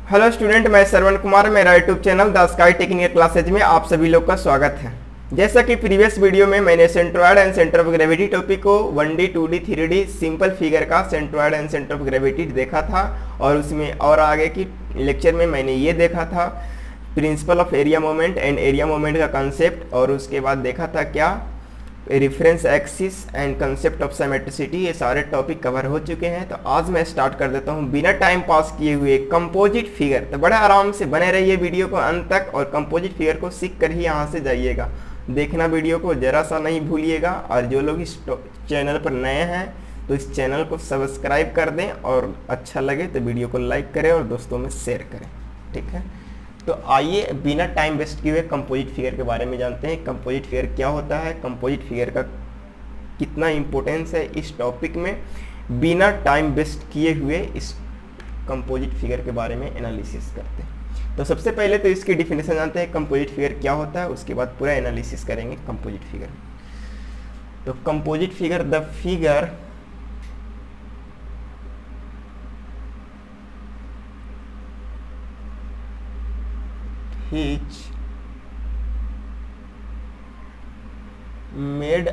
Hello student, मैं श्रवण कुमार, मेरा YouTube channel the sky technical classes में आप सभी लोग का स्वागत है। जैसा कि प्रीवियस वीडियो में मैंने centroid and centre of gravity topic को 1D 2D 3D simple figure का centroid and centre of gravity देखा था, और उसमें और आगे की लेक्चर में मैंने ये देखा था principle of area moment and area moment का कंसेप्ट, और उसके बाद देखा था क्या reference axis and concept of symmetricity. ये सारे टॉपिक कवर हो चुके हैं। तो आज मैं स्टार्ट कर देता हूँ बिना टाइम पास किए हुए कंपोजिट फिगर। तो बड़ा आराम से बने रहिए वीडियो को अंत तक, और कंपोजिट फिगर को सीख कर ही यहाँ से जाइएगा। देखना वीडियो को जरा सा नहीं भूलिएगा, और जो लोग इस चैनल पर नए हैं तो इस चैनल को सब्सक्राइब कर दें, और अच्छा लगे तो वीडियो को लाइक करें और दोस्तों में शेयर करें। ठीक है, तो आइए बिना टाइम वेस्ट किए हुए कंपोजिट फिगर के बारे में जानते हैं। कंपोजिट फिगर क्या होता है, कंपोजिट फिगर का कितना इम्पोर्टेंस है इस टॉपिक में। बिना टाइम वेस्ट किए हुए इस कंपोजिट फिगर के बारे में एनालिसिस करते हैं। तो सबसे पहले तो इसकी डिफिनेशन जानते हैं, कंपोजिट फिगर क्या होता है, उसके बाद पूरा एनालिसिस करेंगे कंपोजिट फिगर। तो composite figure, the figure which made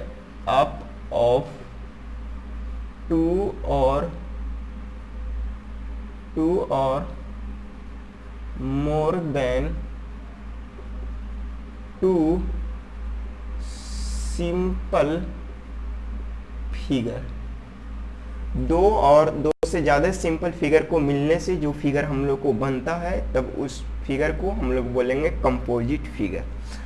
up of two or more than two simple figure। दो और दो से ज़्यादा सिंपल फिगर को मिलने से जो फिगर हम लोग को बनता है, तब उस फिगर को हम लोग बोलेंगे कंपोजिट फिगर।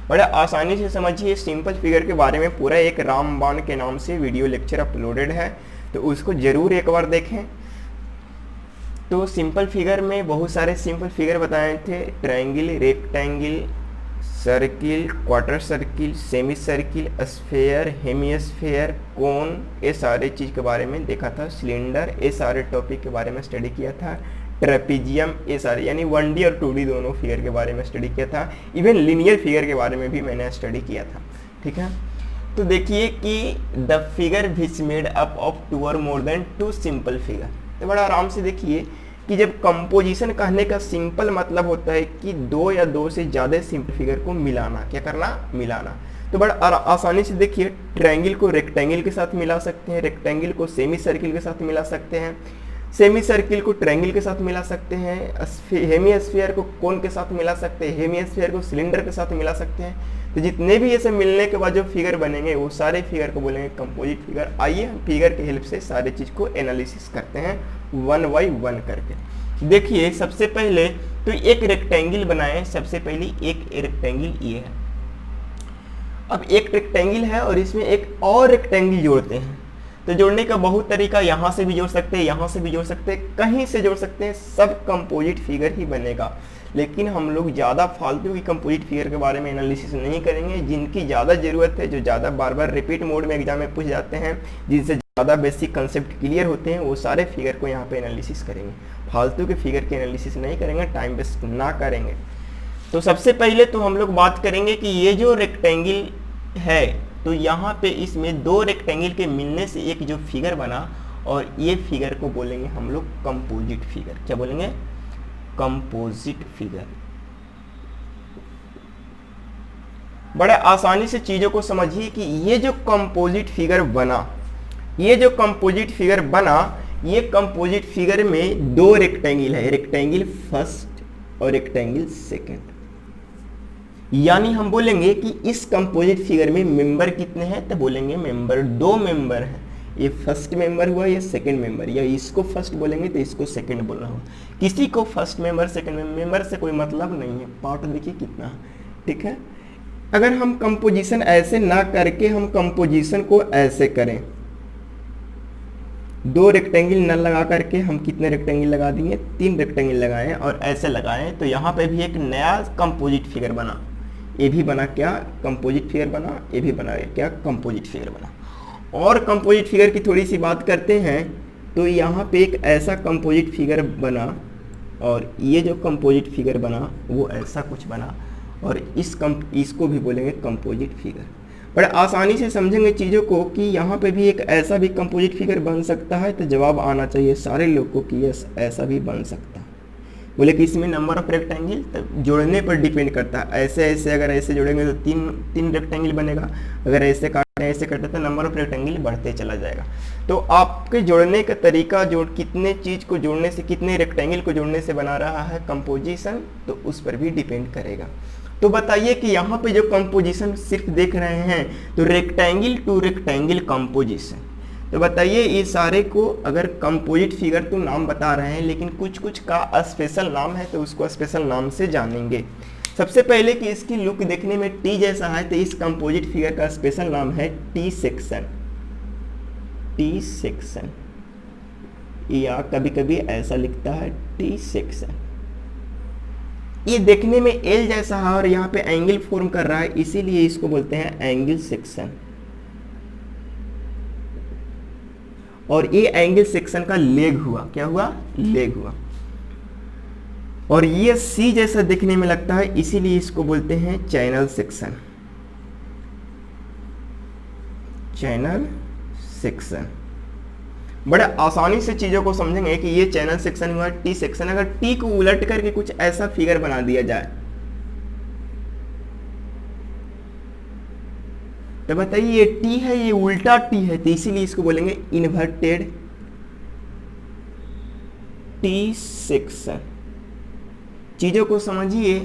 बड़ा आसानी से समझिए, सिंपल फिगर के बारे में पूरा एक रामबाण के नाम से वीडियो लेक्चर अपलोडेड है, तो उसको ज़रूर एक बार देखें। तो सिंपल फिगर में बहुत सारे सिंपल फिगर बताए थे, triangle, rectangle, circle, quarter circle, semi circle, sphere, hemisphere, cone, ये सारे चीज़ के बारे में देखा था। सिलेंडर, ये सारे टॉपिक के बारे में स्टडी किया था। ट्रेपीजियम, ये सारे यानी 1D और 2D दोनों फिगर के बारे में स्टडी किया था। इवन लीनियर फिगर के बारे में भी मैंने स्टडी किया था। ठीक है, तो देखिए कि the figure which made up of two or more than two simple figure. तो बड़ा आराम से देखिए कि जब कंपोजिशन कहने का सिंपल मतलब होता है कि दो या दो से ज़्यादा सिंपल फिगर को मिलाना। क्या करना? मिलाना। तो बड़ा आसानी से देखिए, ट्रायंगल को रेक्टेंगल के साथ मिला सकते हैं, रेक्टेंगल को सेमी सर्किल के साथ मिला सकते हैं, सेमी सर्किल को ट्रायंगल के साथ मिला सकते हैं, हेमिस्फीयर को कोन के साथ मिला सकते हैं, हेमिस्फीयर को सिलेंडर के साथ मिला सकते हैं। तो जितने भी ये सब मिलने के बाद जो फिगर बनेंगे वो सारे फिगर को बोलेंगे कंपोजिट फिगर। आइए हम फिगर की हेल्प से सारे चीज़ को एनालिसिस करते हैं 1 बाय 1 करके। देखिए सबसे पहले तो एक रेक्टेंगल बनाएं। सबसे पहले एक रेक्टेंगल ये है। अब एक रेक्टेंगल है और इसमें एक और रेक्टेंगल जोड़ते हैं। तो जोड़ने का बहुत तरीका, यहाँ से भी जोड़ सकते हैं, यहाँ से भी जोड़ सकते हैं, कहीं से जोड़ सकते हैं, सब कंपोजिट फिगर ही बनेगा। लेकिन हम लोग ज़्यादा फालतू की कंपोजिट फिगर के बारे में एनालिसिस नहीं करेंगे। जिनकी ज़्यादा ज़रूरत है, जो ज़्यादा बार बार रिपीट मोड में एग्जाम में पूछ जाते हैं, जिनसे ज़्यादा बेसिक कंसेप्ट क्लियर होते हैं, वो सारे फिगर को यहाँ पे एनालिसिस करेंगे। फालतू के फिगर की एनालिसिस नहीं करेंगे, टाइम वेस्ट ना करेंगे। तो सबसे पहले तो हम लोग बात करेंगे कि ये जो रेक्टेंगल है, तो यहाँ पे इसमें दो रेक्टेंगल के मिलने से एक जो फिगर बना, और ये फिगर को बोलेंगे हम लोग कंपोजिट फिगर। क्या बोलेंगे? Composite figure. बड़े आसानी से चीजों को समझिए कि ये जो कंपोजिट फिगर बना, ये जो कंपोजिट फिगर बना, ये कंपोजिट फिगर में दो रेक्टेंगल है, रेक्टेंगल फर्स्ट और रेक्टेंगल सेकंड। यानी हम बोलेंगे कि इस कंपोजिट फिगर में मेंबर कितने हैं, तो बोलेंगे मेंबर, दो मेंबर हैं। ये फर्स्ट मेंबर हुआ, ये सेकंड मेंबर, या इसको फर्स्ट बोलेंगे तो इसको सेकंड बोलना होगा। किसी को फर्स्ट मेंबर सेकंड मेंबर से कोई मतलब नहीं है। पार्ट देखिए कितना। ठीक है, अगर हम कंपोजिशन ऐसे ना करके हम कंपोजिशन को ऐसे करें, दो रेक्टेंगल न लगा करके हम कितने रेक्टेंगल लगा दिए? 3 रेक्टेंगल लगाए, और ऐसे लगाएं तो यहाँ पे भी एक नया कंपोजिट फिगर बना। ये भी बना क्या? कंपोजिट फिगर बना। ये भी बना क्या? कंपोजिट फिगर बना। और कंपोजिट फिगर की थोड़ी सी बात करते हैं, तो यहाँ पे एक ऐसा कंपोजिट फिगर बना, और ये जो कंपोजिट फिगर बना वो ऐसा कुछ बना, और इसको भी बोलेंगे कंपोजिट फिगर। बड़े आसानी से समझेंगे चीज़ों को कि यहाँ पे भी एक ऐसा भी कंपोजिट फिगर बन सकता है। तो जवाब आना चाहिए सारे लोग को कि यस, ऐसा भी बन सकता है। बोले कि इसमें नंबर ऑफ रेक्टेंगल तब जोड़ने पर डिपेंड करता है। ऐसे ऐसे अगर ऐसे जोड़ेंगे तो तीन रेक्टेंगल बनेगा, अगर ऐसे काटे तो नंबर ऑफ रेक्टेंगल बढ़ते चला जाएगा। तो आपके जोड़ने का तरीका, जो कितने चीज को जोड़ने से, कितने रेक्टेंगल को जोड़ने से बना रहा है कंपोजिशन, तो उस पर भी डिपेंड करेगा। तो बताइए कि यहाँ पे जो कंपोजिशन सिर्फ देख रहे हैं तो रेक्टेंगल टू रेक्टेंगल कंपोजिशन, तो बताइए ये सारे को अगर कंपोजिट फिगर तो नाम बता रहे हैं, लेकिन कुछ कुछ का स्पेशल नाम है तो उसको स्पेशल नाम से जानेंगे। सबसे पहले कि इसकी लुक देखने में टी जैसा है, तो इस कंपोजिट फिगर का स्पेशल नाम है टी सेक्शन। टी सेक्शन, या कभी कभी ऐसा लिखता है टी सेक्शन। ये देखने में एल जैसा है और यहाँ पे एंगल फॉर्म कर रहा है, इसीलिए इसको बोलते हैं एंगल सेक्शन। और ये एंगल सेक्शन का लेग हुआ, क्या हुआ, लेग हुआ। और ये सी जैसा दिखने में लगता है, इसीलिए इसको बोलते हैं चैनल सेक्शन। Channel section. बड़े आसानी से चीजों को समझेंगे कि ये चैनल सेक्शन हुआ टी सेक्शन। अगर टी को उलट करके कुछ ऐसा फिगर बना दिया जाए तो बताइए ये टी है, ये उल्टा टी है, तो इसीलिए इसको बोलेंगे इन्वर्टेड टी सेक्शन। चीजों को समझिए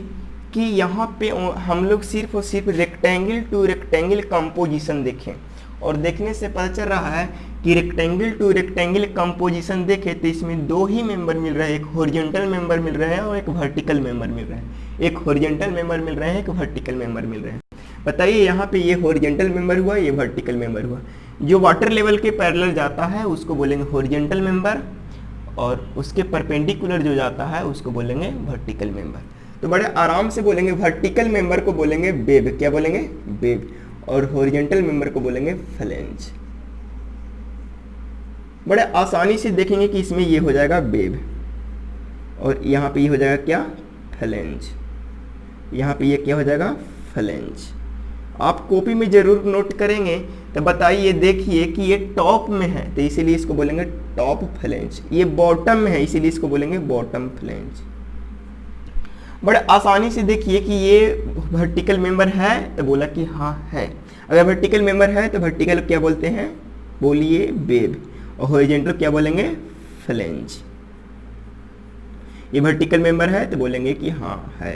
कि यहाँ पे हम लोग सिर्फ और सिर्फ रेक्टेंगल टू रेक्टेंगल कंपोजिशन देखें, और देखने से पता चल रहा है कि रेक्टेंगल टू रेक्टेंगल कंपोजिशन देखें तो इसमें दो ही मेंबर मिल रहे हैं, एक हॉरिजॉन्टल मेंबर मिल रहे हैं और एक वर्टिकल मेंबर मिल रहे हैं। एक हॉरिजॉन्टल मेंबर मिल रहे हैं, एक वर्टिकल मेंबर मिल रहे हैं। बताइए यहाँ पे ये हॉरिजॉन्टल मेंबर हुआ, ये वर्टिकल मेंबर हुआ। जो वाटर लेवल के पैरेलल जाता है उसको बोलेंगे हॉरिजॉन्टल मेंबर, और उसके परपेंडिकुलर जो जाता है उसको बोलेंगे वर्टिकल मेंबर। तो बड़े आराम से बोलेंगे, वर्टिकल मेंबर को बोलेंगे वेब, क्या बोलेंगे, वेब, और हॉरिजॉन्टल मेंबर को बोलेंगे फ्लेंज। बड़े आसानी से देखेंगे कि इसमें ये हो जाएगा वेब, और यहाँ पे ये हो जाएगा क्या, फ्लेंज। यहाँ पे ये क्या हो जाएगा, फ्लेंज। आप कॉपी में जरूर नोट करेंगे। तो बताइए, देखिए कि ये टॉप में है तो इसीलिए इसको बोलेंगे टॉप फ्लेंज, ये बॉटम में है इसीलिए इसको बोलेंगे बॉटम फ्लेंज। बड़े आसानी से देखिए कि ये वर्टिकल मेंबर है तो बोला कि हाँ है। अगर वर्टिकल मेंबर है तो वर्टिकल क्या बोलते हैं, बोलिए वेब, और हॉरिजॉन्टल क्या बोलेंगे, फ्लेंज। ये वर्टिकल मेंबर है तो बोलेंगे कि हाँ है,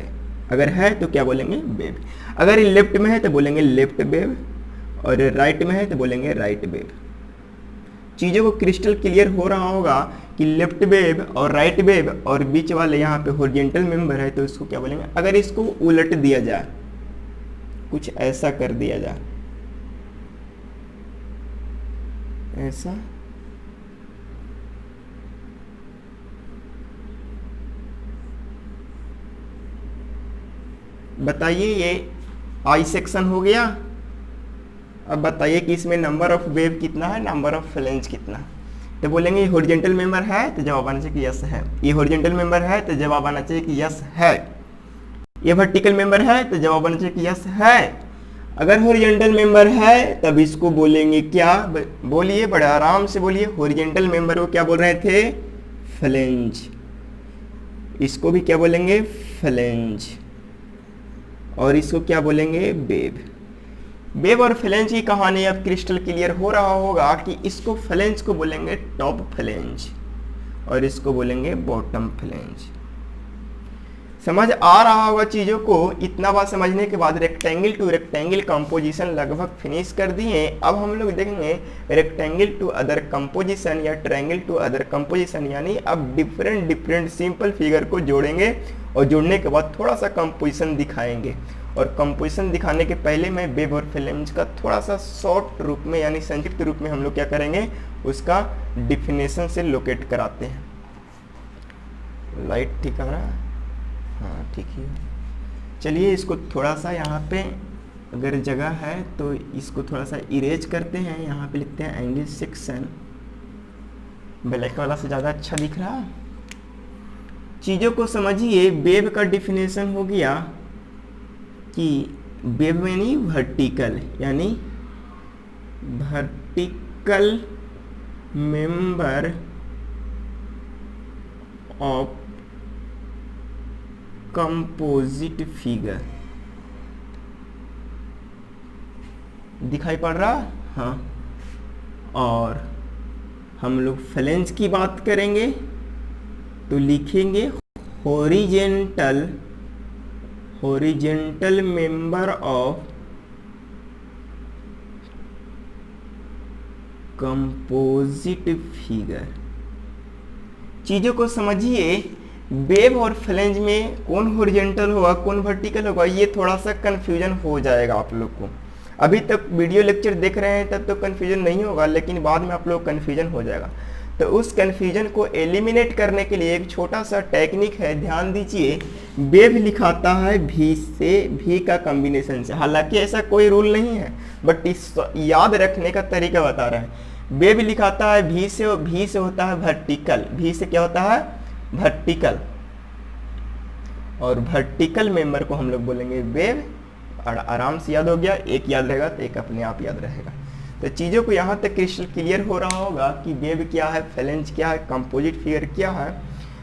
अगर है तो क्या बोलेंगे, वेब। अगर ये लेफ्ट में है तो बोलेंगे लेफ्ट वेब, और राइट में है तो बोलेंगे राइट वेब। चीज़ों को क्रिस्टल क्लियर हो रहा होगा कि लेफ्ट वेब और राइट वेब और बीच वाले यहाँ पे हॉरिजॉन्टल मेंबर है तो इसको क्या बोलेंगे। अगर इसको उलट दिया जाए, कुछ ऐसा कर दिया जाए, ऐसा, बताइए ये आई सेक्शन हो गया। अब बताइए कि इसमें नंबर ऑफ वेव कितना है, नंबर ऑफ फ्लेंज कितना। तो बोलेंगे ये हॉरिजॉन्टल मेंबर है तो जवाब आना चाहिए कि यस है। ये हॉरिजॉन्टल मेंबर है तो जवाब आना चाहिए कि यस है। ये वर्टिकल मेंबर है तो जवाब आना चाहिए कि यस है। अगर हॉरिजॉन्टल मेंबर है तब इसको बोलेंगे क्या, बोलिए, बड़े आराम से बोलिए। हॉरिजॉन्टल मेंबर को क्या बोल रहे थे, फ्लेंज। इसको भी क्या बोलेंगे, फ्लेंज, और इसको क्या बोलेंगे, वेब। वेब और फ्लेंज की कहानी अब क्रिस्टल क्लियर हो रहा होगा कि इसको फ्लेंज को बोलेंगे टॉप फ्लेंज और इसको बोलेंगे बॉटम फ्लेंज। समझ आ रहा होगा चीज़ों को। इतना बात समझने के बाद रेक्टेंगल टू रेक्टेंगल कंपोजिशन लगभग फिनिश कर दिए। अब हम लोग देखेंगे रेक्टेंगल टू अदर कंपोजिशन या ट्रायंगल टू अदर कंपोजिशन, यानी अब डिफरेंट सिंपल फिगर को जोड़ेंगे और जोड़ने के बाद थोड़ा सा कंपोजिशन दिखाएंगे। और कंपोजिशन दिखाने के पहले मैं वेब और फ्लेंज का थोड़ा सा शॉर्ट रूप में यानी संक्षिप्त रूप में हम लोग क्या करेंगे, उसका डिफिनेशन से लोकेट कराते हैं। लाइट ठीक आ रहा है, हाँ ठीक ही है। चलिए इसको थोड़ा सा यहाँ पे अगर जगह है तो इसको थोड़ा सा इरेज करते हैं। यहाँ पे लिखते हैं एंगल सेक्शन, ब्लैक वाला से ज़्यादा अच्छा दिख रहा। चीज़ों को समझिए। वेब का डिफिनेशन हो गया कि वेब यानी वर्टिकल, यानी vertical member of composite figure दिखाई पड़ रहा। हाँ, और हम लोग फ्लेंज की बात करेंगे तो लिखेंगे horizontal member of composite figure. चीजों को समझिए, वेव और फ्लेंज में कौन हॉरिजेंटल होगा कौन वर्टिकल होगा, ये थोड़ा सा कंफ्यूजन हो जाएगा आप लोग को। अभी तक वीडियो लेक्चर देख रहे हैं तब तो कंफ्यूजन नहीं होगा, लेकिन बाद में आप लोग कंफ्यूजन हो जाएगा। तो उस कंफ्यूजन को एलिमिनेट करने के लिए एक छोटा सा टेक्निक है, ध्यान दीजिए। वेव लिखाता है भी से, भी का कॉम्बिनेशन से। हालांकि ऐसा कोई रूल नहीं है, बट इस याद रखने का तरीका बता रहे हैं। वेव लिखाता है भी से, और भी से होता है वर्टिकल। भी से क्या होता है? वर्टिकल। और वर्टिकल मेंबर को हम लोग बोलेंगे वेव। और आराम से याद हो गया, एक याद रहेगा तो एक अपने आप याद रहेगा। तो चीज़ों को यहाँ तक क्रिस्टल क्लियर हो रहा होगा कि वेव क्या है, फ्लेंज क्या है, कंपोजिट फिगर क्या है।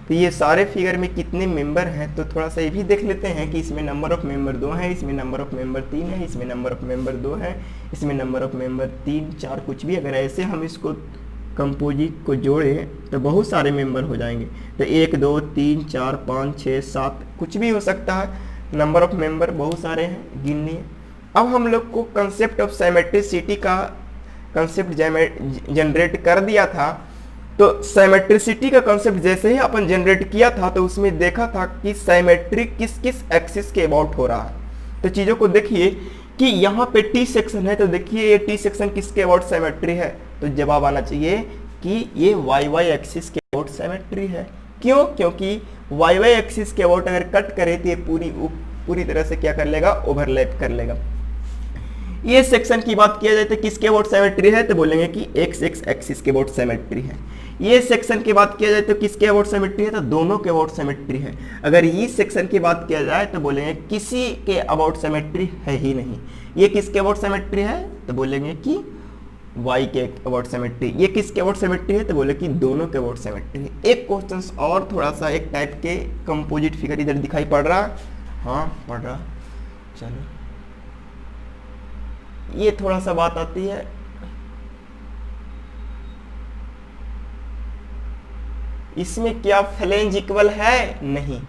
तो ये सारे फिगर में कितने मेंबर हैं, तो थोड़ा सा ये भी देख लेते हैं कि इसमें नंबर ऑफ मेंबर 2 है, इसमें नंबर ऑफ मेंबर 3 है, इसमें नंबर ऑफ मेंबर 2 है, इसमें नंबर ऑफ मेंबर 3, 4 कुछ भी। अगर ऐसे हम इसको कंपोजिट को जोड़े तो बहुत सारे मेंबर हो जाएंगे। तो 1 2 3 4 5 6 7 कुछ भी हो सकता है। नंबर ऑफ मेंबर बहुत सारे हैं, गिननी। अब हम लोग को कंसेप्ट ऑफ सिमेट्रिसिटी का कंसेप्ट जनरेट कर दिया था। तो सिमेट्रिसिटी का कंसेप्ट जैसे ही अपन जनरेट किया था तो उसमें देखा था कि सिमेट्री किस किस एक्सिस के अबाउट हो रहा है। तो चीज़ों को देखिए कि यहाँ पे टी सेक्शन है, तो देखिए ये टी सेक्शन किसके अबाउट सिमेट्री है, तो जवाब आना चाहिए कि ये वाई वाई एक्सिस के अबाउट सिमेट्री है। क्यों? क्योंकि वाई वाई एक्सिस के अबाउट अगर कट करे तो ये पूरी तरह से क्या कर लेगा, ओवरलैप कर लेगा। ये सेक्शन की बात किया जाए तो किसके अबाउट सिमेट्री है, तो बोलेंगे कि एक्स एक्स एक्सिस के अबाउट सिमेट्री है। ये सेक्शन की बात किया जाए तो किसके अबाउट सिमेट्री है, तो दोनों के अबाउट सिमेट्री है। अगर ये सेक्शन की बात किया जाए तो बोलेंगे किसी के अबाउट सिमेट्री है ही नहीं। ये किसके अबाउट सिमेट्री है, तो बोलेंगे कि वाई के अबाउट सिमेट्री। ये किसके अबाउट सिमेट्री है, तो बोले कि दोनों के अबाउट सिमेट्री है। एक क्वेश्चन और थोड़ा सा एक टाइप के कंपोजिट फिगर इधर दिखाई पड़ रहा। हाँ पड़ रहा, चलो ये थोड़ा सा बात आती है। इसमें क्या फ्लेंज इक्वल है? नहीं,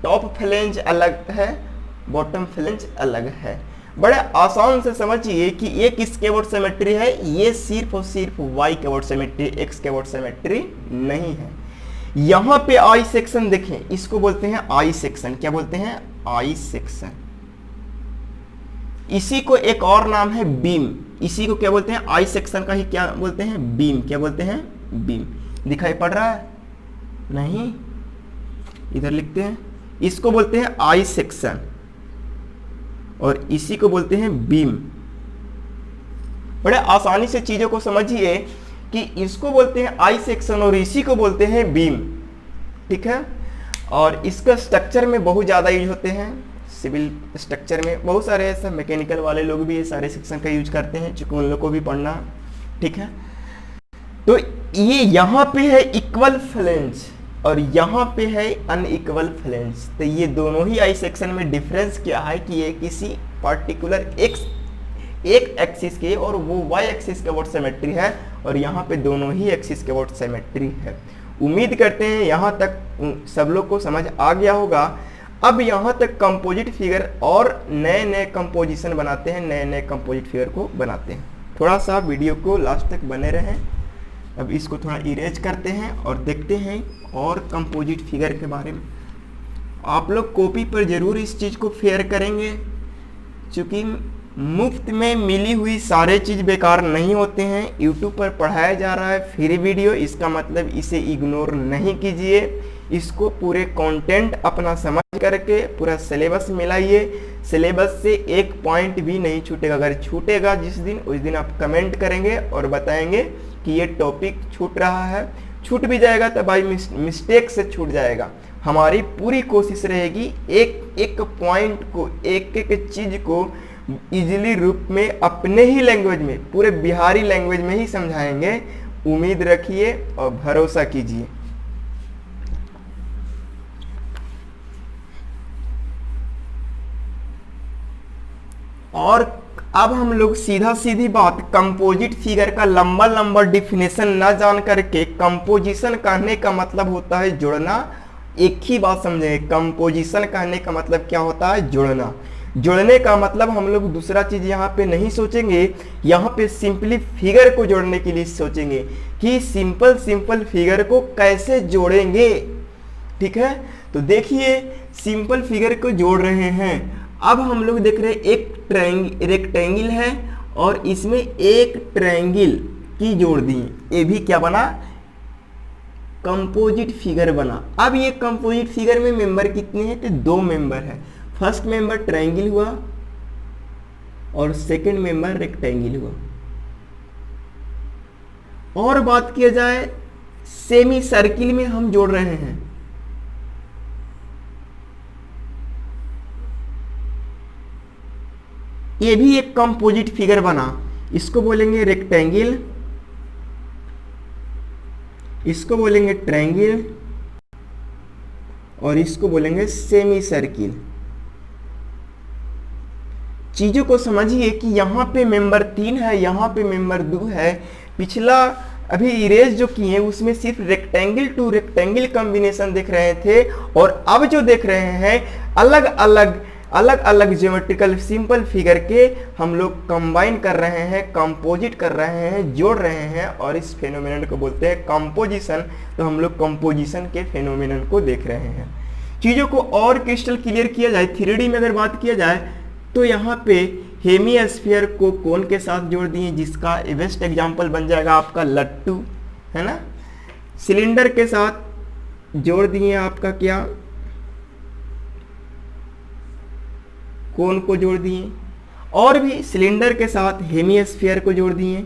टॉप फ्लेंज अलग है, बॉटम फ्लेंज अलग है। बड़े आसान से समझिए कि ये किसके अबाउट सिमेट्री है, ये सिर्फ और सिर्फ वाई के अबाउट सिमेट्री, एक्स के अबाउट सिमेट्री नहीं है। यहां पे आई सेक्शन देखें, इसको बोलते हैं आई सेक्शन। क्या बोलते हैं? I section. इसी को एक और नाम है बीम। इसी को क्या बोलते हैं? आई सेक्शन का ही क्या बोलते हैं? बीम। क्या बोलते हैं? बीम। दिखाई पड़ रहा है? नहीं, इधर लिखते हैं। इसको बोलते हैं आई सेक्शन और इसी को बोलते हैं बीम। बड़े आसानी से चीजों को समझिए कि इसको बोलते हैं आई सेक्शन और इसी को बोलते हैं बीम। ठीक है, और इसका स्ट्रक्चर में बहुत ज्यादा यूज होते हैं। सिविल स्ट्रक्चर में बहुत सारे ऐसा, मैकेनिकल वाले लोग भी ये सारे सेक्शन का यूज करते हैं, चूंकि उन लोग को भी पढ़ना। ठीक है, तो ये यहाँ पे है इक्वल फ्लेंज और यहाँ पे है अनइक्वल फ्लेंज। तो ये दोनों ही आई सेक्शन में डिफरेंस क्या है कि ये किसी पार्टिकुलर एक एक्सिस के और वो वाई एक्सिस के अबाउट सिमेट्री है, और यहाँ पे दोनों ही एक्सिस के अबाउट सिमेट्री है। उम्मीद करते हैं यहाँ तक सब लोग को समझ आ गया होगा। अब यहाँ तक कंपोजिट फिगर और नए नए कंपोजिशन बनाते हैं, नए नए कंपोजिट फिगर को बनाते हैं। थोड़ा सा वीडियो को लास्ट तक बने रहें। अब इसको थोड़ा इरेज करते हैं और देखते हैं और कंपोजिट फिगर के बारे में। आप लोग कॉपी पर जरूर इस चीज़ को फेयर करेंगे, क्योंकि मुफ्त में मिली हुई सारे चीज़ बेकार नहीं होते हैं। यूट्यूब पर पढ़ाया जा रहा है फ्री वीडियो, इसका मतलब इसे इग्नोर नहीं कीजिए। इसको पूरे कंटेंट अपना समझ करके पूरा सिलेबस मिलाइए। सिलेबस से एक पॉइंट भी नहीं छूटेगा। अगर छूटेगा जिस दिन, उस दिन आप कमेंट करेंगे और बताएंगे कि ये टॉपिक छूट रहा है। छूट भी जाएगा तो भाई मिस्टेक से छूट जाएगा। हमारी पूरी कोशिश रहेगी एक एक पॉइंट को, एक एक चीज़ को इजीली रूप में अपने ही लैंग्वेज में, पूरे बिहारी लैंग्वेज में ही समझाएंगे। उम्मीद रखिए और भरोसा कीजिए। और अब हम लोग सीधा सीधी बात कंपोजिट फिगर का लंबा लंबा डिफिनेशन ना जान करके, कंपोजिशन कहने का मतलब होता है जोड़ना। एक ही बात समझेंगे, कंपोजिशन कहने का मतलब क्या होता है, जोड़ना। जोड़ने का मतलब हम लोग दूसरा चीज यहाँ पे नहीं सोचेंगे, यहाँ पे सिंपली फिगर को जोड़ने के लिए सोचेंगे कि सिंपल सिंपल फिगर को कैसे जोड़ेंगे। ठीक है, तो देखिए सिंपल फिगर को जोड़ रहे हैं। अब हम लोग देख रहे हैं एक रेक्टेंगल है और इसमें एक ट्रायंगल की जोड़ दी, ये भी क्या बना, कंपोजिट फिगर बना। अब ये कंपोजिट फिगर में मेंबर कितने हैं, तो 2 मेंबर है। फर्स्ट मेंबर ट्रायंगल हुआ और सेकंड मेंबर रेक्टेंगल हुआ। और बात किया जाए सेमी सर्किल में हम जोड़ रहे हैं, ये भी एक कंपोजिट फिगर बना। इसको बोलेंगे रेक्टेंगल, इसको बोलेंगे ट्रायंगल और इसको बोलेंगे सेमी सर्किल। चीजों को समझिए कि यहाँ पे मेंबर 3 है, यहाँ पे मेंबर 2 है। पिछला अभी इरेज जो किए उसमें सिर्फ रेक्टेंगल टू रेक्टेंगल कॉम्बिनेशन देख रहे थे, और अब जो देख रहे हैं अलग अलग ज्योमेट्रिकल सिंपल फिगर के हम लोग कंबाइन कर रहे हैं, कंपोजिट कर रहे हैं, जोड़ रहे हैं, और इस फेनोमेनन को बोलते हैं कंपोजिशन। तो हम लोग कंपोजिशन के फेनोमेनन को देख रहे हैं। चीज़ों को और क्रिस्टल क्लियर किया जाए, 3D में अगर बात किया जाए तो यहाँ पे हेमिस्फीयर को कोन के साथ जोड़ दिए, जिसका बेस्ट एग्जाम्पल बन जाएगा आपका लट्टू, है ना। सिलेंडर के साथ जोड़ दिए आपका क्या, कोन को जोड़ दिए, और भी सिलेंडर के साथ हेमिस्फीयर को जोड़ दिए,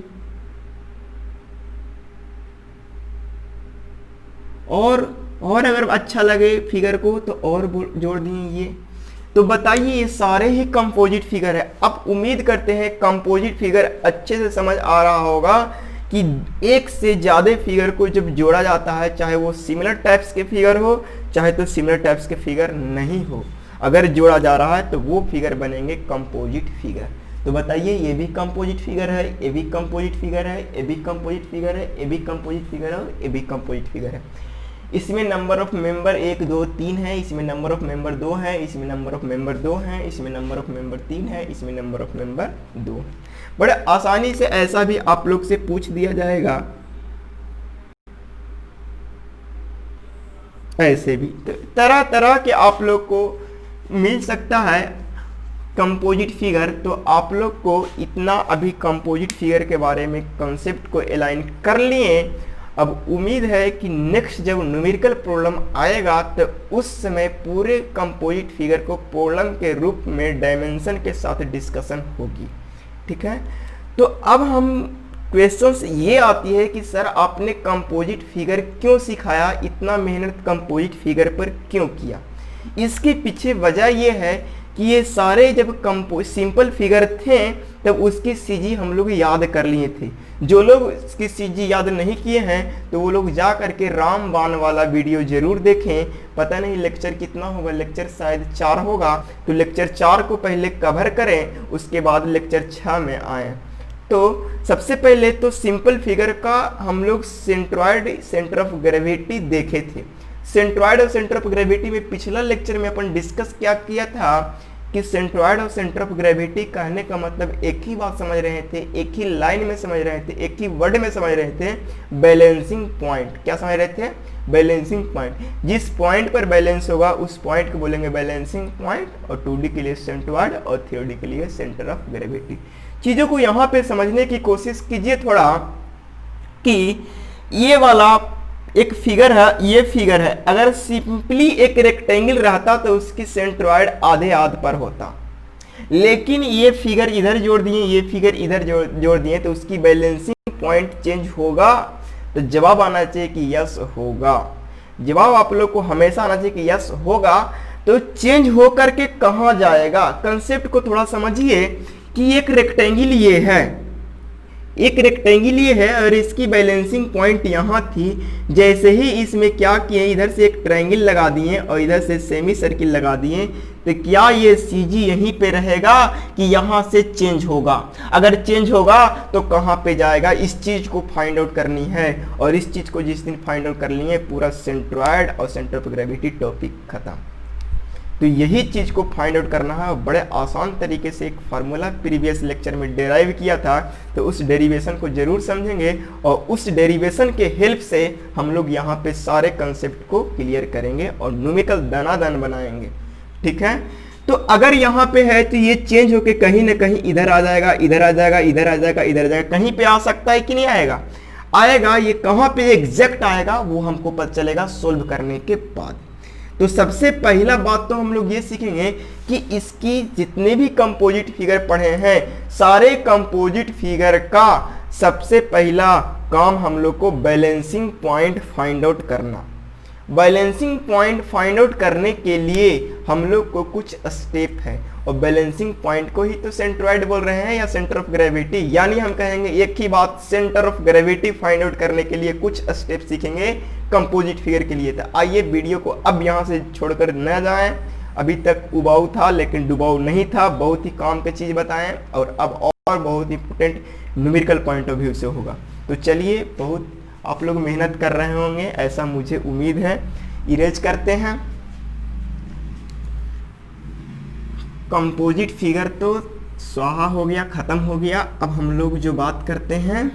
और अगर अच्छा लगे फिगर को तो और जोड़ दिए ये। तो बताइए ये सारे ही कंपोजिट फिगर है। अब उम्मीद करते हैं कंपोजिट फिगर अच्छे से समझ आ रहा होगा कि एक से ज़्यादा फिगर को जब जोड़ा जाता है, चाहे वो सिमिलर टाइप्स के फिगर हो, चाहे तो सिमिलर टाइप्स के फिगर नहीं हो, अगर जोड़ा जा रहा है तो वो फिगर बनेंगे कंपोजिट फिगर। तो बताइए ये भी कंपोजिट फिगर है, ये भी कंपोजिट फिगर है, ये भी कंपोजिट फिगर है, ये भी कंपोजिट फिगर है, और ये भी कंपोजिट फिगर है। इसमें नंबर ऑफ मेंबर 1 2 3 है, इसमें नंबर ऑफ मेंबर 2 है, इसमें नंबर ऑफ मेंबर 2 है, इसमें नंबर ऑफ मेंबर 3 है, इसमें नंबर ऑफ मेंबर 2। बड़े आसानी से ऐसा भी आप लोग से पूछ दिया जाएगा, ऐसे भी तरह तरह के आप लोग को मिल सकता है कंपोजिट फिगर। तो आप लोग को इतना अभी कंपोजिट फिगर के बारे में कंसेप्ट को अलाइन कर लिए। अब उम्मीद है कि नेक्स्ट जब न्यूमेरिकल प्रॉब्लम आएगा तो उस समय पूरे कंपोजिट फिगर को प्रॉब्लम के रूप में डायमेंशन के साथ डिस्कशन होगी। ठीक है, तो अब हम क्वेश्चंस ये आती है कि सर आपने कंपोजिट फिगर क्यों सिखाया, इतना मेहनत कंपोजिट फिगर पर क्यों किया। इसके पीछे वजह ये है कि ये सारे जब सिंपल फिगर थे तब उसकी सीजी हम लोग याद कर लिए थे। जो लोग इसकी सीजी याद नहीं किए हैं तो वो लोग जा करके रामबाण वाला वीडियो जरूर देखें। पता नहीं लेक्चर कितना होगा, लेक्चर शायद 4 होगा, तो लेक्चर 4 को पहले कवर करें, उसके बाद लेक्चर 6 में आए। तो सबसे पहले तो सिंपल फिगर का हम लोग सेंट्रॉयड सेंटर ऑफ ग्रेविटी देखे थे। सेंट्रॉयड और सेंटर ऑफ ग्रेविटी में पिछला लेक्चर में अपन डिस्कस क्या किया था कि सेंट्रॉयड और सेंटर ऑफ ग्रेविटी कहने का मतलब एक ही बात समझ रहे थे, एक ही लाइन में समझ रहे थे, एक ही वर्ड में समझ रहे थे, बैलेंसिंग पॉइंट। क्या समझ रहे थे, बैलेंसिंग पॉइंट। जिस पॉइंट पर बैलेंस होगा उस पॉइंट को बोलेंगे बैलेंसिंग पॉइंट, और 2D के लिए सेंट्रॉयड और 3D के लिए सेंटर ऑफ ग्रेविटी। चीज़ों को यहाँ पे समझने की कोशिश कीजिए थोड़ा कि ये वाला एक फिगर है, ये फिगर है, अगर सिंपली एक रेक्टेंगल रहता तो उसकी सेंट्रॉयड आधे आध पर होता, लेकिन ये फिगर इधर जोड़ दिए, ये फिगर इधर जोड़ दिए, तो उसकी बैलेंसिंग पॉइंट चेंज होगा। तो जवाब आना चाहिए कि यस होगा। जवाब आप लोग को हमेशा आना चाहिए कि यस होगा। तो चेंज हो करके कहाँ जाएगा, कंसेप्ट को थोड़ा समझिए कि एक रेक्टेंगल ये है, एक रेक्टेंगल ये है और इसकी बैलेंसिंग पॉइंट यहाँ थी। जैसे ही इसमें क्या किए, इधर से एक ट्रायंगल लगा दिए और इधर से सेमी सर्किल लगा दिए, तो क्या ये सी जी यहीं पे रहेगा कि यहाँ से चेंज होगा? अगर चेंज होगा तो कहाँ पे जाएगा? इस चीज़ को फाइंड आउट करनी है, और इस चीज़ को जिस दिन फाइंड आउट कर लिए पूरा सेंट्रॉयड और सेंटर ऑफ ग्रेविटी टॉपिक खत्म। तो यही चीज़ को फाइंड आउट करना है, और बड़े आसान तरीके से एक फार्मूला प्रीवियस लेक्चर में डेराइव किया था, तो उस डेरिवेशन को जरूर समझेंगे और उस डेरिवेशन के हेल्प से हम लोग यहाँ पे सारे कंसेप्ट को क्लियर करेंगे और न्यूमेरिकल दनादन बनाएंगे। ठीक है, तो अगर यहाँ पे है तो ये चेंज होके कहीं ना कहीं इधर आ जाएगा, इधर आ जाएगा, इधर आ जाएगा, इधर आ जाएगा, कहीं पे आ सकता है कि नहीं आएगा? आएगा। ये कहाँ पे एग्जैक्ट आएगा वो हमको पता चलेगा सोल्व करने के बाद। तो सबसे पहला बात तो हम लोग ये सीखेंगे कि इसकी जितने भी कंपोजिट फिगर पढ़े हैं, सारे कंपोजिट फिगर का सबसे पहला काम हम लोग को बैलेंसिंग पॉइंट फाइंड आउट करना। बैलेंसिंग पॉइंट फाइंड आउट करने के लिए हम लोग को कुछ स्टेप है, और बैलेंसिंग पॉइंट को ही तो सेंट्रॉइड बोल रहे हैं या सेंटर ऑफ ग्रेविटी, यानी हम कहेंगे एक ही बात, centre of gravity find out करने के लिए कुछ स्टेप सीखेंगे कंपोजिट फिगर के लिए। तो आइए वीडियो को अब यहाँ से छोड़कर न जाएं। अभी तक उबाऊ था लेकिन डुबाऊ नहीं था, बहुत ही काम की चीज़ बताएं, और अब और बहुत important numerical point of view से होगा। तो चलिए, बहुत आप लोग मेहनत कर रहे होंगे ऐसा मुझे उम्मीद है। इरेज करते हैं। कंपोजिट फिगर तो स्वाहा हो गया, खत्म हो गया। अब हम लोग जो बात करते हैं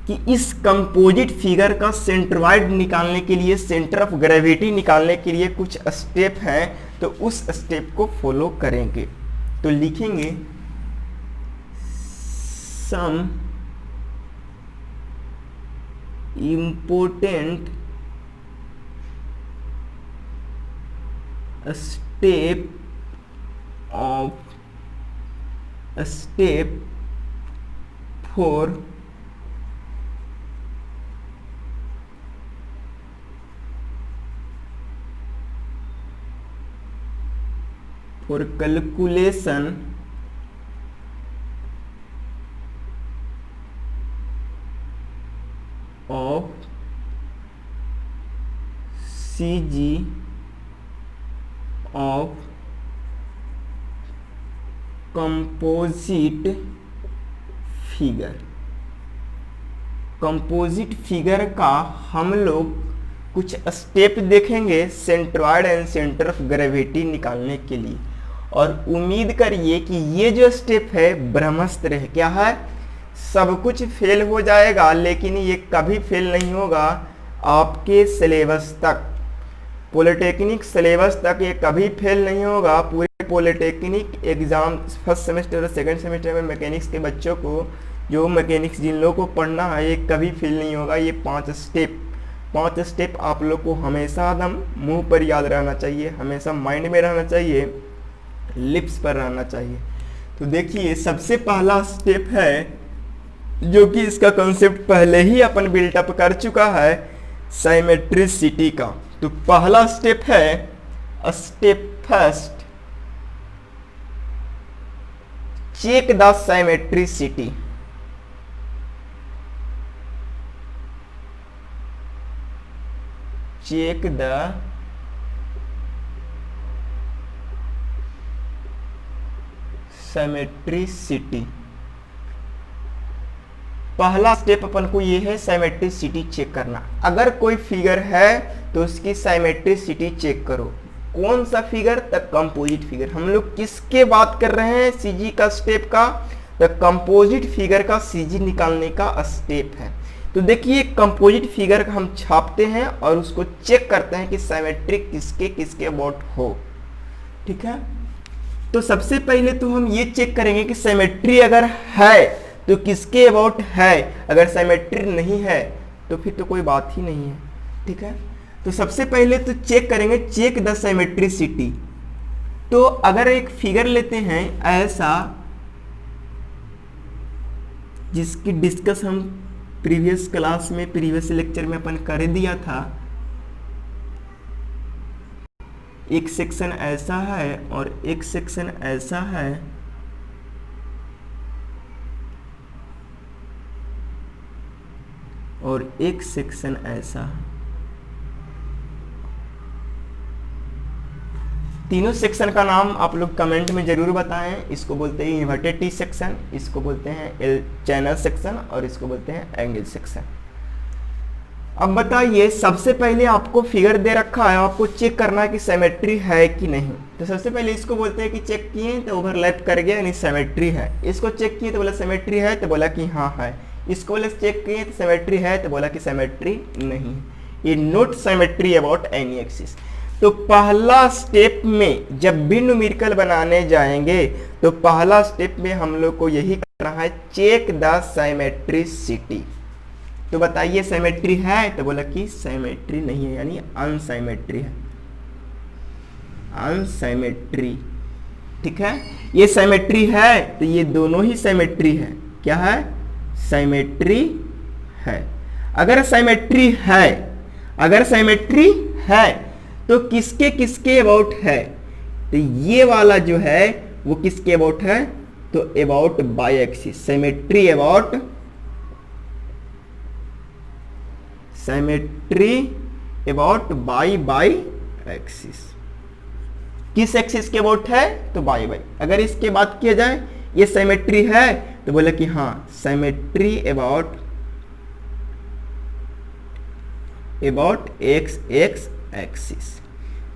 कि इस कंपोजिट फिगर का सेंट्रॉइड निकालने के लिए, सेंटर ऑफ ग्रेविटी निकालने के लिए कुछ स्टेप हैं, तो उस स्टेप को फॉलो करेंगे। तो लिखेंगे सम important step for calculation of CG of composite figure. Composite figure का हम लोग कुछ स्टेप देखेंगे centroid and centre of gravity निकालने के लिए, और उम्मीद करिए कि ये जो स्टेप है ब्रह्मास्त्र है। क्या है? सब कुछ फेल हो जाएगा लेकिन ये कभी फेल नहीं होगा आपके सिलेबस तक, पॉलिटेक्निक सिलेबस तक ये कभी फेल नहीं होगा। पूरे पॉलिटेक्निक एग्जाम फर्स्ट सेमेस्टर और सेकंड सेमेस्टर में मैकेनिक्स के बच्चों को, जो मैकेनिक्स जिन लोगों को पढ़ना है, ये कभी फेल नहीं होगा। ये 5 स्टेप आप लोग को हमेशा एकदम मुंह पर याद रहना चाहिए, हमेशा माइंड में रहना चाहिए, लिप्स पर रहना चाहिए। तो देखिए, सबसे पहला स्टेप है जो कि इसका कॉन्सेप्ट पहले ही अपन बिल्टअप कर चुका है, साइमेट्रिसिटी का। तो पहला स्टेप है step first, check the symmetricity. Check the symmetricity. पहला स्टेप अपन को ये है साइमेट्रिसिटी चेक करना। अगर कोई फिगर है तो उसकी साइमेट्रिसिटी चेक करो। कौन सा फिगर? The composite figure. हम लोग किसके बात कर रहे हैं? सीजी का स्टेप का। द कंपोजिट फिगर का सीजी निकालने का स्टेप है। तो देखिए, कंपोजिट फिगर का हम छापते हैं और उसको चेक करते हैं कि साइमेट्रिक किसके किसके अबाउट हो। ठीक है, तो सबसे पहले तो हम ये चेक करेंगे कि साइमेट्री अगर है तो किसके अबाउट है। अगर साइमेट्री नहीं है तो फिर तो कोई बात ही नहीं है। ठीक है, तो सबसे पहले तो चेक करेंगे, चेक द साइमेट्रिसिटी। तो अगर एक फिगर लेते हैं ऐसा, जिसकी डिस्कस हम प्रीवियस क्लास में, प्रीवियस लेक्चर में अपन कर दिया था। एक सेक्शन ऐसा है और एक सेक्शन ऐसा है, और एक सेक्शन ऐसा। तीनों सेक्शन का नाम आप लोग कमेंट में जरूर बताएं। इसको बोलते हैं इन्वर्टेड टी सेक्शन, इसको बोलते हैं एल चैनल सेक्शन और इसको बोलते हैं एंगल सेक्शन। अब बताइए, सबसे पहले आपको फिगर दे रखा है, आपको चेक करना है कि सिमेट्री है कि नहीं। तो सबसे पहले इसको बोलते हैं कि चेक किए तो ओवरलैप कर गया यानी सिमेट्री है। इसको चेक किए तो बोला सिमेट्री है, तो बोला कि हाँ है। इसको बोले चेक किए तो सिमेट्री है, तो बोला कि सिमेट्री नहीं। ये note symmetry about any axis. तो पहला स्टेप में जब भी न्यूमेरिकल बनाने जाएंगे तो पहला स्टेप में हम लोग को यही करना है, चेक द सिमेट्रिसिटी। तो बताइए सिमेट्री है, तो बोला कि सिमेट्री नहीं है यानी अनसिमेट्री है, अनसिमेट्री। ठीक है, ये सिमेट्री है तो ये दोनों ही सिमेट्री है। क्या है? सिमेट्री है। अगर सिमेट्री है, अगर सिमेट्री है तो किसके किसके अबाउट है? तो ये वाला जो है वो किसके अबाउट है? तो about by axis. Symmetry about, symmetry about by axis. किस एक्सिस के अबाउट है? तो बाई। अगर इसके बात किया जाए ये सिमेट्री है तो बोले कि हाँ सिमेट्री अबाउट एक्स एक्सिस।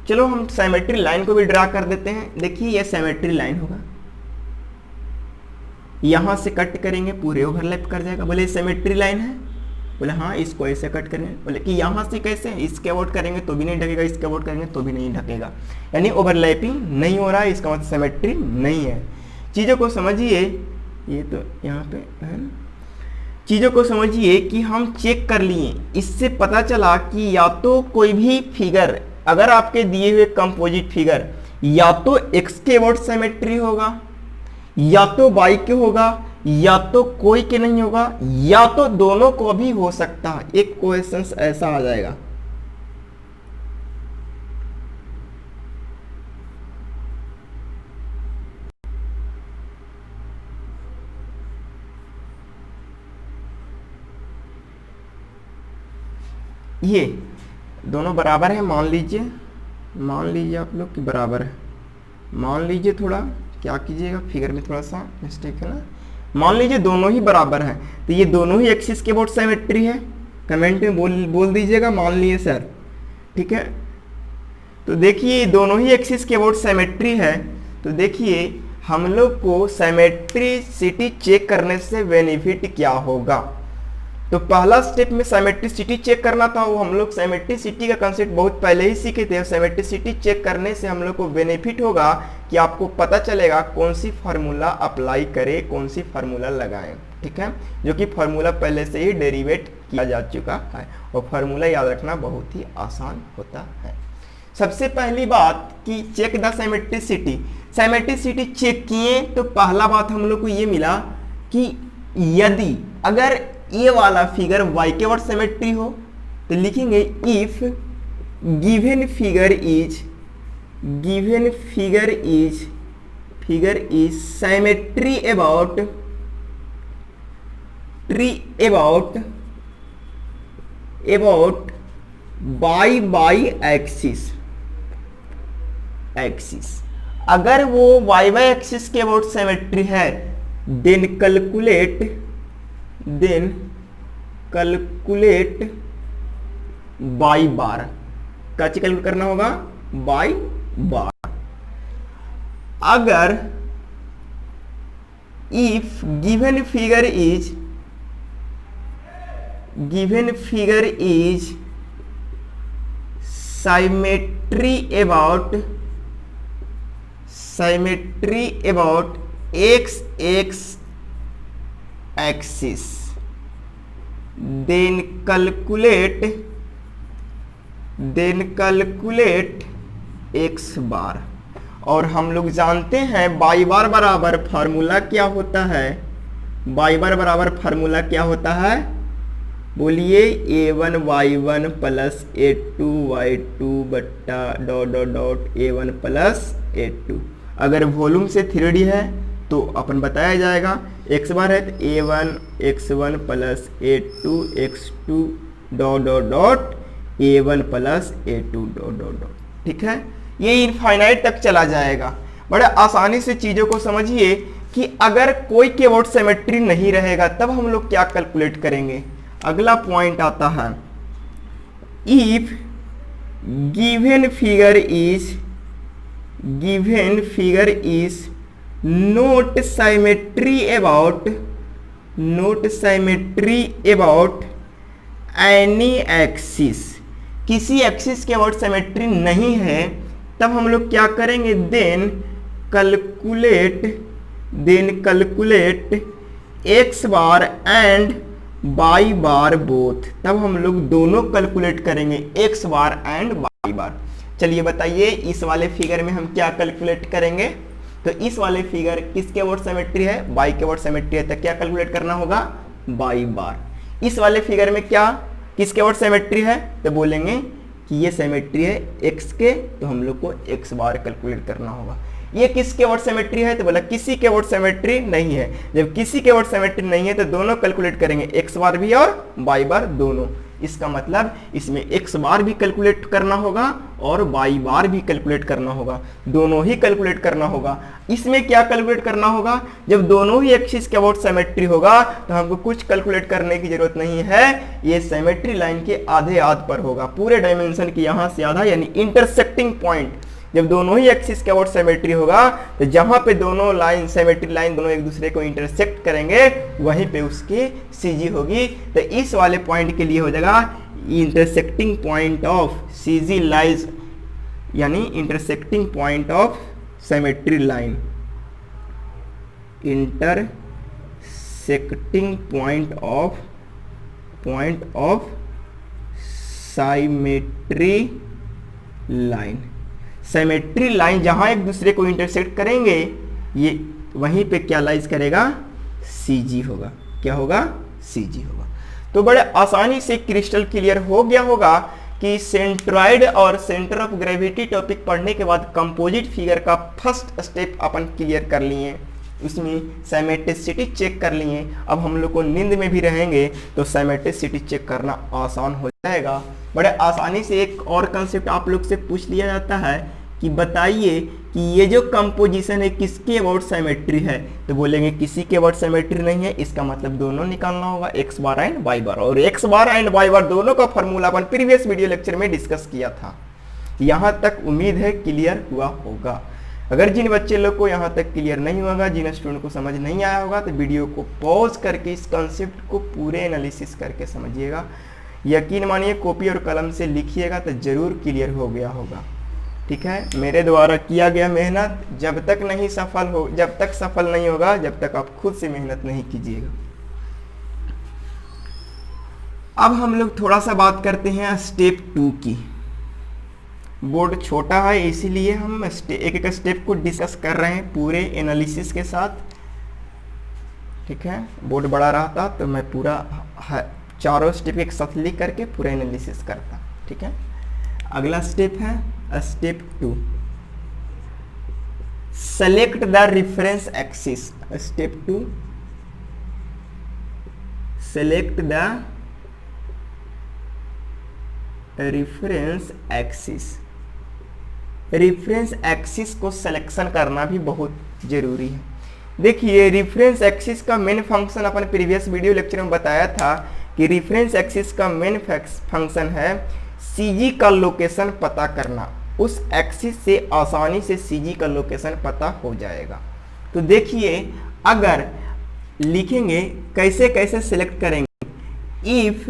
चलो हम सिमेट्री लाइन को भी ड्रा कर देते हैं। देखिए ये सिमेट्री लाइन होगा, यहां से कट करेंगे पूरे ओवरलैप कर जाएगा। बोले सिमेट्री लाइन है, बोले हाँ इसको ऐसे कट करेंगे। बोले कि यहाँ से कैसे? इसके अबाउट करेंगे तो भी नहीं ढकेगा, इसके अबाउट करेंगे तो भी नहीं ढकेगा, यानी ओवरलैपिंग नहीं हो रहा है, इसका मतलब सिमेट्री नहीं है। चीज़ों को समझिए, ये तो यहाँ पे है ना, चीज़ों को समझिए कि हम चेक कर लिए, इससे पता चला कि या तो कोई भी फिगर, अगर आपके दिए हुए कंपोजिट फिगर या तो एक्स के अबाउट सिमेट्री होगा, या तो वाई के होगा, या तो कोई के नहीं होगा, या तो दोनों को भी हो सकता है। एक क्वेश्चन ऐसा आ जाएगा, ये दोनों बराबर है, मान लीजिए आप लोग कि बराबर है। मान लीजिए, थोड़ा क्या कीजिएगा, फिगर में थोड़ा सा मिस्टेक है ना। मान लीजिए दोनों ही बराबर हैं, तो ये दोनों ही एक्सिस के अबाउट सिमेट्री है। कमेंट में बोल दीजिएगा मान लिए सर। ठीक है, तो देखिए दोनों ही एक्सिस के अबाउट सिमेट्री है। तो देखिए हम लोग को सिमेट्रिसिटी चेक करने से बेनिफिट क्या होगा। तो पहला स्टेप में सिमेट्रिसिटी चेक करना था, वो हम लोग सिमेट्रिसिटी का कंसेप्ट बहुत पहले ही सीखे थे। सिमेट्रिसिटी चेक करने से हम लोग को बेनिफिट होगा कि आपको पता चलेगा कौन सी फार्मूला अप्लाई करें, कौन सी फार्मूला लगाएं। ठीक है, जो कि फार्मूला पहले से ही डेरिवेट किया जा चुका है और फार्मूला याद रखना बहुत ही आसान होता है। सबसे पहली बात कि check the symmetricity. Symmetricity check किए तो पहला बात हम लोग को ये मिला कि यदि अगर ये वाला फिगर y के अबाउट सिमेट्री हो तो लिखेंगे if given figure is symmetry about by axis. अगर वो y एक्सिस के अबाउट सिमेट्री है देन कैलकुलेट बाई बार। क्या कैलकुलेट करना होगा? बाई बार। अगर if given figure is symmetry about x axis then calculate x बार। और हम लोग जानते हैं बाई बार बराबर फार्मूला क्या होता है? बाई बार बराबर फार्मूला क्या होता है? बोलिए a1 y1 plus a2 y2 बट्टा डॉट a1 प्लस a2। अगर वॉल्यूम से 3D है तो अपन बताया जाएगा एक्स बार है तो x1 plus a2 x2 dot dot dot a1 plus a2 dot dot dot. ठीक है, ये इनफाइनाइट तक चला जाएगा। बड़े आसानी से चीजों को समझिए कि अगर कोई कीवर्ड सिमेट्री नहीं रहेगा तब हम लोग क्या कैलकुलेट करेंगे। अगला पॉइंट आता है, if given figure is not symmetry about any axis, किसी एक्सिस के अबाउट सिमेट्री नहीं है तब हम लोग क्या करेंगे, then calculate x bar and y bar both, तब हम लोग दोनों कैलकुलेट करेंगे x bar and y bar. चलिए बताइए इस वाले फिगर में हम क्या कैलकुलेट करेंगे। तो इस वाले फिगर किसके अबाउट सिमेट्री है, वाई के अबाउट सिमेट्री है, तो क्या कैलकुलेट करना होगा, वाई बार। इस वाले फिगर में क्या किसके अबाउट सिमेट्री है, तो बोलेंगे कि ये सिमेट्री है एक्स के, तो हम लोग को एक्स बार कैलकुलेट करना होगा। ये किसके अबाउट सिमेट्री है, तो बोला किसी के अबाउट सिमेट्री नहीं है। जब किसी के अबाउट सिमेट्री नहीं है तो दोनों कैलकुलेट करेंगे, एक्स बार भी और वाई बार दोनों। इसका मतलब इसमें एक्स बार भी कैलकुलेट करना होगा और वाई बार भी कैलकुलेट करना होगा, दोनों ही कैलकुलेट करना होगा। इसमें क्या कैलकुलेट करना होगा, जब दोनों ही एक्सिस के अबाउट सिमेट्री होगा तो हमको कुछ कैलकुलेट करने की जरूरत नहीं है, ये सिमेट्री लाइन के आधे आध पर होगा, पूरे डायमेंशन की यहां से आधा, यानी इंटरसेक्टिंग पॉइंट। जब दोनों ही एक्सिस के अबाउट सिमेट्री होगा तो जहां पे दोनों लाइन सिमेट्री लाइन दोनों एक दूसरे को इंटरसेक्ट करेंगे वहीं पे उसकी सीजी होगी। तो इस वाले पॉइंट के लिए हो जाएगा intersecting point of CG lies, यानी intersecting point of symmetry line, intersecting point of symmetry line. Symmetry line जहां एक दूसरे को इंटरसेक्ट करेंगे ये वहीं पे क्या लाइज करेगा, सीजी होगा। क्या होगा, सीजी होगा। तो बड़े आसानी से क्रिस्टल क्लियर हो गया होगा कि सेंट्रॉइड और सेंटर ऑफ ग्रेविटी टॉपिक पढ़ने के बाद कंपोजिट फिगर का फर्स्ट स्टेप अपन क्लियर कर लिए, उसमें सिमेट्रिसिटी चेक कर लिए। अब हम लोग को नींद में भी रहेंगे तो सिमेट्रिसिटी चेक करना आसान हो जाएगा। बड़े आसानी से एक और कंसेप्ट आप लोग से पूछ लिया जाता है कि बताइए कि ये जो कंपोजिशन है किसके अबाउट सिमेट्री है, तो बोलेंगे किसी के अबाउट सिमेट्री नहीं है। इसका मतलब दोनों निकालना होगा, एक्स बार एंड वाई बार। और एक्स बार एंड वाई बार दोनों का फॉर्मूला अपन प्रीवियस वीडियो लेक्चर में डिस्कस किया था। यहाँ तक उम्मीद है क्लियर हुआ होगा। अगर जिन बच्चे लोग को यहाँ तक क्लियर नहीं होगा, जिन स्टूडेंट को समझ नहीं आया होगा, तो वीडियो को पॉज करके इस कंसेप्ट को पूरे एनालिसिस करके समझिएगा। यकीन मानिए कॉपी और कलम से लिखिएगा तो जरूर क्लियर हो गया होगा। ठीक है, मेरे द्वारा किया गया मेहनत जब तक सफल नहीं होगा जब तक आप खुद से मेहनत नहीं कीजिएगा। अब हम लोग थोड़ा सा बात करते हैं स्टेप 2 की। बोर्ड छोटा है इसीलिए हम एक एक स्टेप को डिस्कस कर रहे हैं पूरे एनालिसिस के साथ। ठीक है, बोर्ड बड़ा रहता तो मैं पूरा चारों स्टेप एक साथ लिख करके पूरा एनालिसिस करता। ठीक है, अगला स्टेप है step 2, select the reference axis. Step 2, select the reference axis. Reference axis को सिलेक्शन करना भी बहुत जरूरी है। देखिए रेफरेंस एक्सिस का मेन फंक्शन अपन प्रीवियस वीडियो लेक्चर में बताया था कि रेफरेंस एक्सिस का मेन फंक्शन है सीजी का लोकेशन पता करना। उस एक्सिस से आसानी से सीजी का लोकेशन पता हो जाएगा। तो देखिए अगर लिखेंगे कैसे कैसे सिलेक्ट करेंगे, if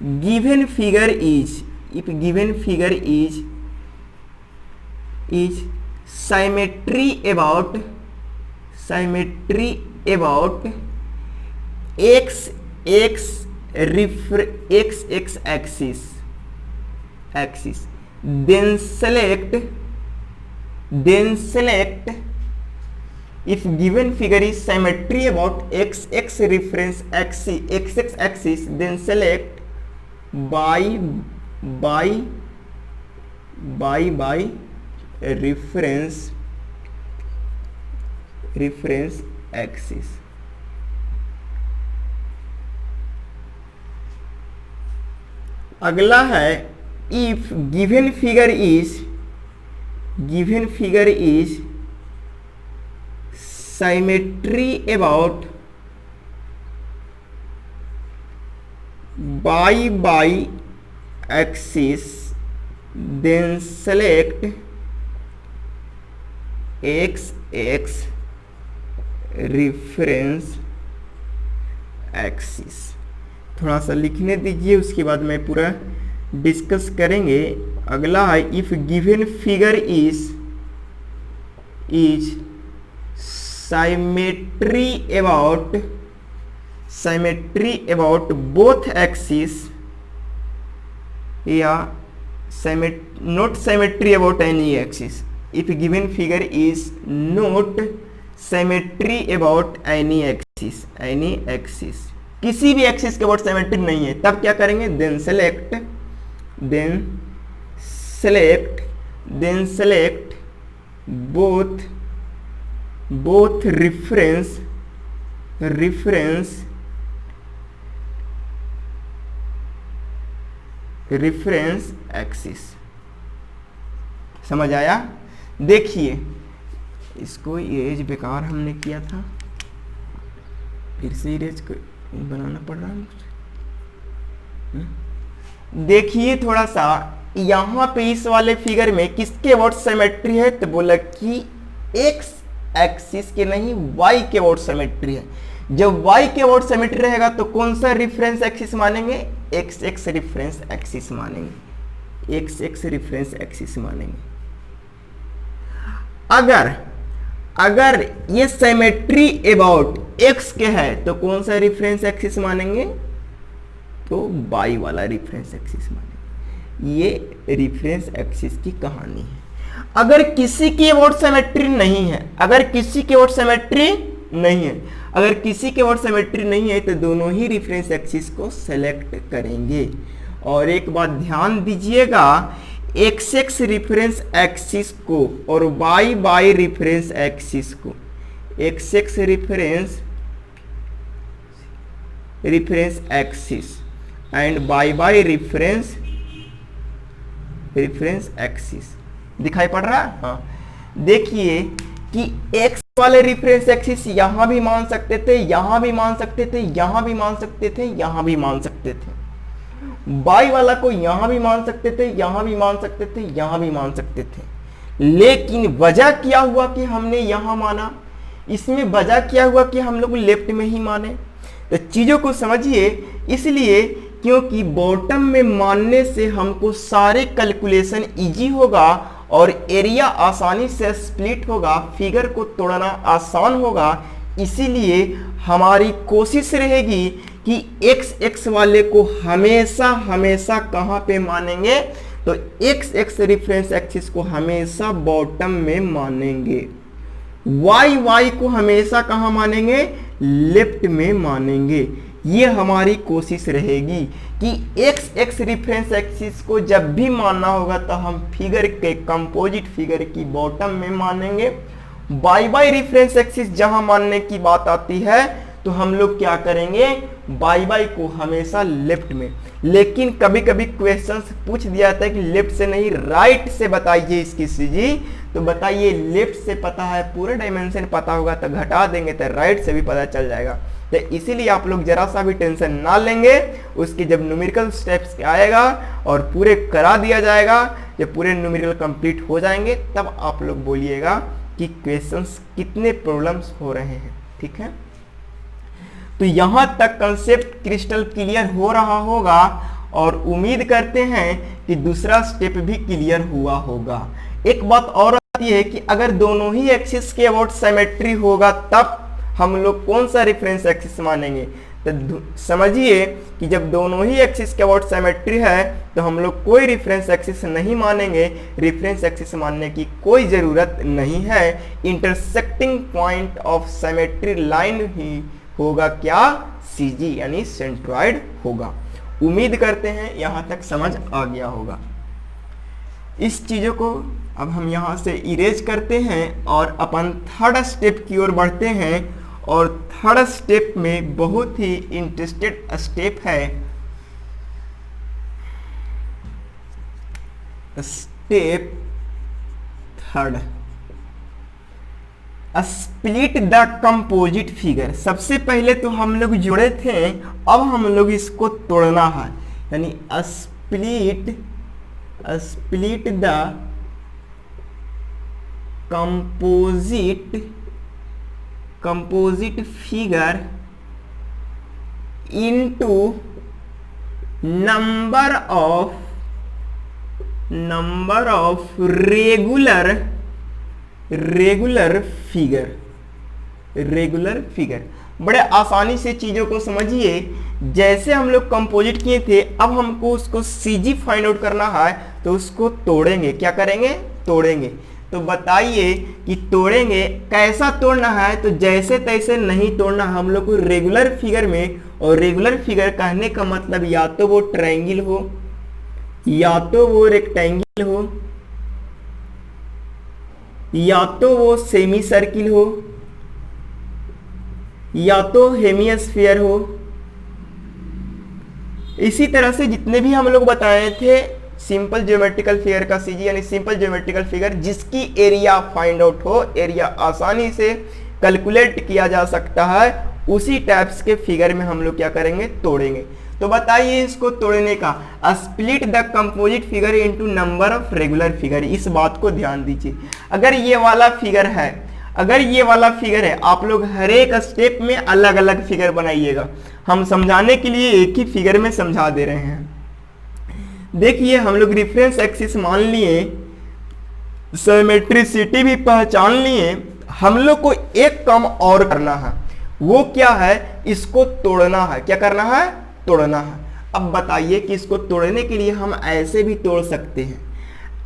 given figure is symmetry about x axis, then select if given figure is symmetry about x reference axis, then select by reference axis। अगला है if given figure is symmetry about y axis, then select x reference axis। थोड़ा सा लिखने दीजिए, उसके बाद मैं पूरा डिस्कस करेंगे। अगला है if given figure is symmetry about both axis या not symmetry about any axis। if given figure is not symmetry about any axis, किसी भी एक्सिस के अबाउट सिमेट्री नहीं है, तब क्या करेंगे? then select both reference axis. समझ आया? देखिए, इसको इरेज बेकार हमने किया था, फिर से इरेज बनाना पड़ रहा है मुझे। देखिए थोड़ा सा, यहाँ पे इस वाले फिगर में किसके अबाउट सिमेट्री है? तो बोला कि एक्स एक्सिस के नहीं, वाई के अबाउट सिमेट्री है। जब y के अबाउट सिमेट्री रहेगा तो कौन सा रिफरेंस एक्सिस मानेंगे? x रिफरेंस एक्सिस मानेंगे, x रिफरेंस एक्सिस मानेंगे। अगर ये सिमेट्री अबाउट x के है तो कौन सा रिफरेंस एक्सिस मानेंगे? तो y वाला रिफरेंस एक्सिस मानेंगे। ये रिफरेंस एक्सिस की कहानी है। अगर किसी की अबाउट सिमेट्री नहीं है, अगर किसी के अबाउट सिमेट्री नहीं है तो दोनों ही रिफरेंस एक्सिस को सेलेक्ट करेंगे। और एक बात ध्यान दीजिएगा, x रिफरेंस एक्सिस को और y रिफरेंस एक्सिस को, x reference axis and y reference axis दिखाई पड़ रहा है? हाँ, देखिए कि x वाले रिफरेंस एक्सिस यहां भी मान सकते थे, यहां भी मान सकते थे, यहां भी मान सकते थे, यहां भी मान सकते थे। y वाला को यहां भी मान सकते थे, यहां भी मान सकते थे, यहां भी मान सकते थे। लेकिन वजह क्या हुआ कि हमने यहां माना? इसमें वजह क्या हुआ कि हम लोग लेफ्ट में ही माने? तो चीजों को समझिए, इसलिए क्योंकि बॉटम में मानने से हमको सारे कैलकुलेशन इजी होगा और एरिया आसानी से स्प्लिट होगा, फिगर को तोड़ना आसान होगा। इसीलिए हमारी कोशिश रहेगी कि x वाले को हमेशा कहाँ पे मानेंगे? तो x रिफरेंस एक्सिस को हमेशा बॉटम में मानेंगे, y को हमेशा कहाँ मानेंगे? लेफ्ट में मानेंगे। ये हमारी कोशिश रहेगी कि x रिफरेंस एक्सिस को जब भी मानना होगा तो हम फिगर के कंपोजिट फिगर की बॉटम में मानेंगे। y रिफरेंस एक्सिस जहां मानने की बात आती है तो हम लोग क्या करेंगे? y को हमेशा लेफ्ट में। लेकिन कभी कभी क्वेश्चंस पूछ दिया था कि लेफ्ट से नहीं राइट से बताइए इसकी सीजी, तो बताइए लेफ्ट से पता है, पूरा डायमेंशन पता होगा तो घटा देंगे तो राइट से भी पता चल जाएगा। तो इसीलिए आप लोग जरा सा भी टेंशन ना लेंगे, उसके जब न्यूमेरिकल स्टेप्स आएगा और पूरे करा दिया जाएगा, जब पूरे न्यूमेरिकल कंप्लीट हो जाएंगे तब आप लोग बोलिएगा कि क्वेश्चंस कितने प्रॉब्लम्स हो रहे हैं। ठीक है, तो यहां तक कंसेप्ट क्रिस्टल क्लियर हो रहा होगा और उम्मीद करते हैं कि दूसरा स्टेप भी क्लियर हुआ होगा। एक बात और आती है कि अगर दोनों ही एक्सिस के अबाउट सिमेट्री होगा तब हम लोग कौन सा रेफरेंस एक्सिस मानेंगे? तो समझिए कि जब दोनों ही एक्सिस के अबाउट सिमेट्री है तो हम लोग कोई रेफरेंस एक्सिस नहीं मानेंगे, रेफरेंस एक्सिस मानने की कोई जरूरत नहीं है। Intersecting point of symmetry line ही होगा क्या? सीजी यानी सेंट्रॉइड होगा। उम्मीद करते हैं यहां तक समझ आ गया होगा। इस चीजों को अब हम यहां से इरेज करते हैं और अपन थर्ड स्टेप की ओर बढ़ते हैं। और थर्ड स्टेप में बहुत ही इंटरेस्टेड स्टेप है। Step third, split the composite figure. सबसे पहले तो हम लोग जोड़े थे, अब हम लोग इसको तोड़ना है, यानी split the composite figure into number of regular figure. बड़े आसानी से चीजों को समझिए। जैसे हम लोग कंपोजिट किए थे, अब हमको उसको सीजी फाइंड आउट करना है, तो उसको तोड़ेंगे। क्या करेंगे? तोड़ेंगे। तो बताइए कि तोड़ेंगे कैसा तोड़ना है? तो जैसे तैसे नहीं तोड़ना, हम लोग को रेगुलर फिगर में, और रेगुलर फिगर कहने का मतलब या तो वो ट्रायंगल हो, या तो वो रेक्टेंगल हो, या तो वो सेमी सर्किल हो, या तो हेमिस्फीयर हो। इसी तरह से जितने भी हम लोग बताए थे सिंपल ज्योमेट्रिकल फिगर का सीजी, यानी सिंपल ज्योमेट्रिकल फिगर जिसकी एरिया फाइंड आउट हो, एरिया आसानी से कैलकुलेट किया जा सकता है, उसी टाइप्स के फिगर में हम लोग क्या करेंगे? तोड़ेंगे। तो बताइए इसको तोड़ने का, split the composite figure into number of regular figure. इस बात को ध्यान दीजिए। अगर ये वाला फिगर है, आप लोग हर एक स्टेप में अलग अलग फिगर बनाइएगा। हम समझाने के लिए एक ही फिगर में समझा दे रहे हैं। देखिए हम लोग रेफरेंस एक्सिस मान लिए, सिमेट्रिसिटी भी पहचान लिए, हम लोग को एक काम और करना है। वो क्या है? इसको तोड़ना है। क्या करना है? तोड़ना है। अब बताइए कि इसको तोड़ने के लिए हम ऐसे भी तोड़ सकते हैं,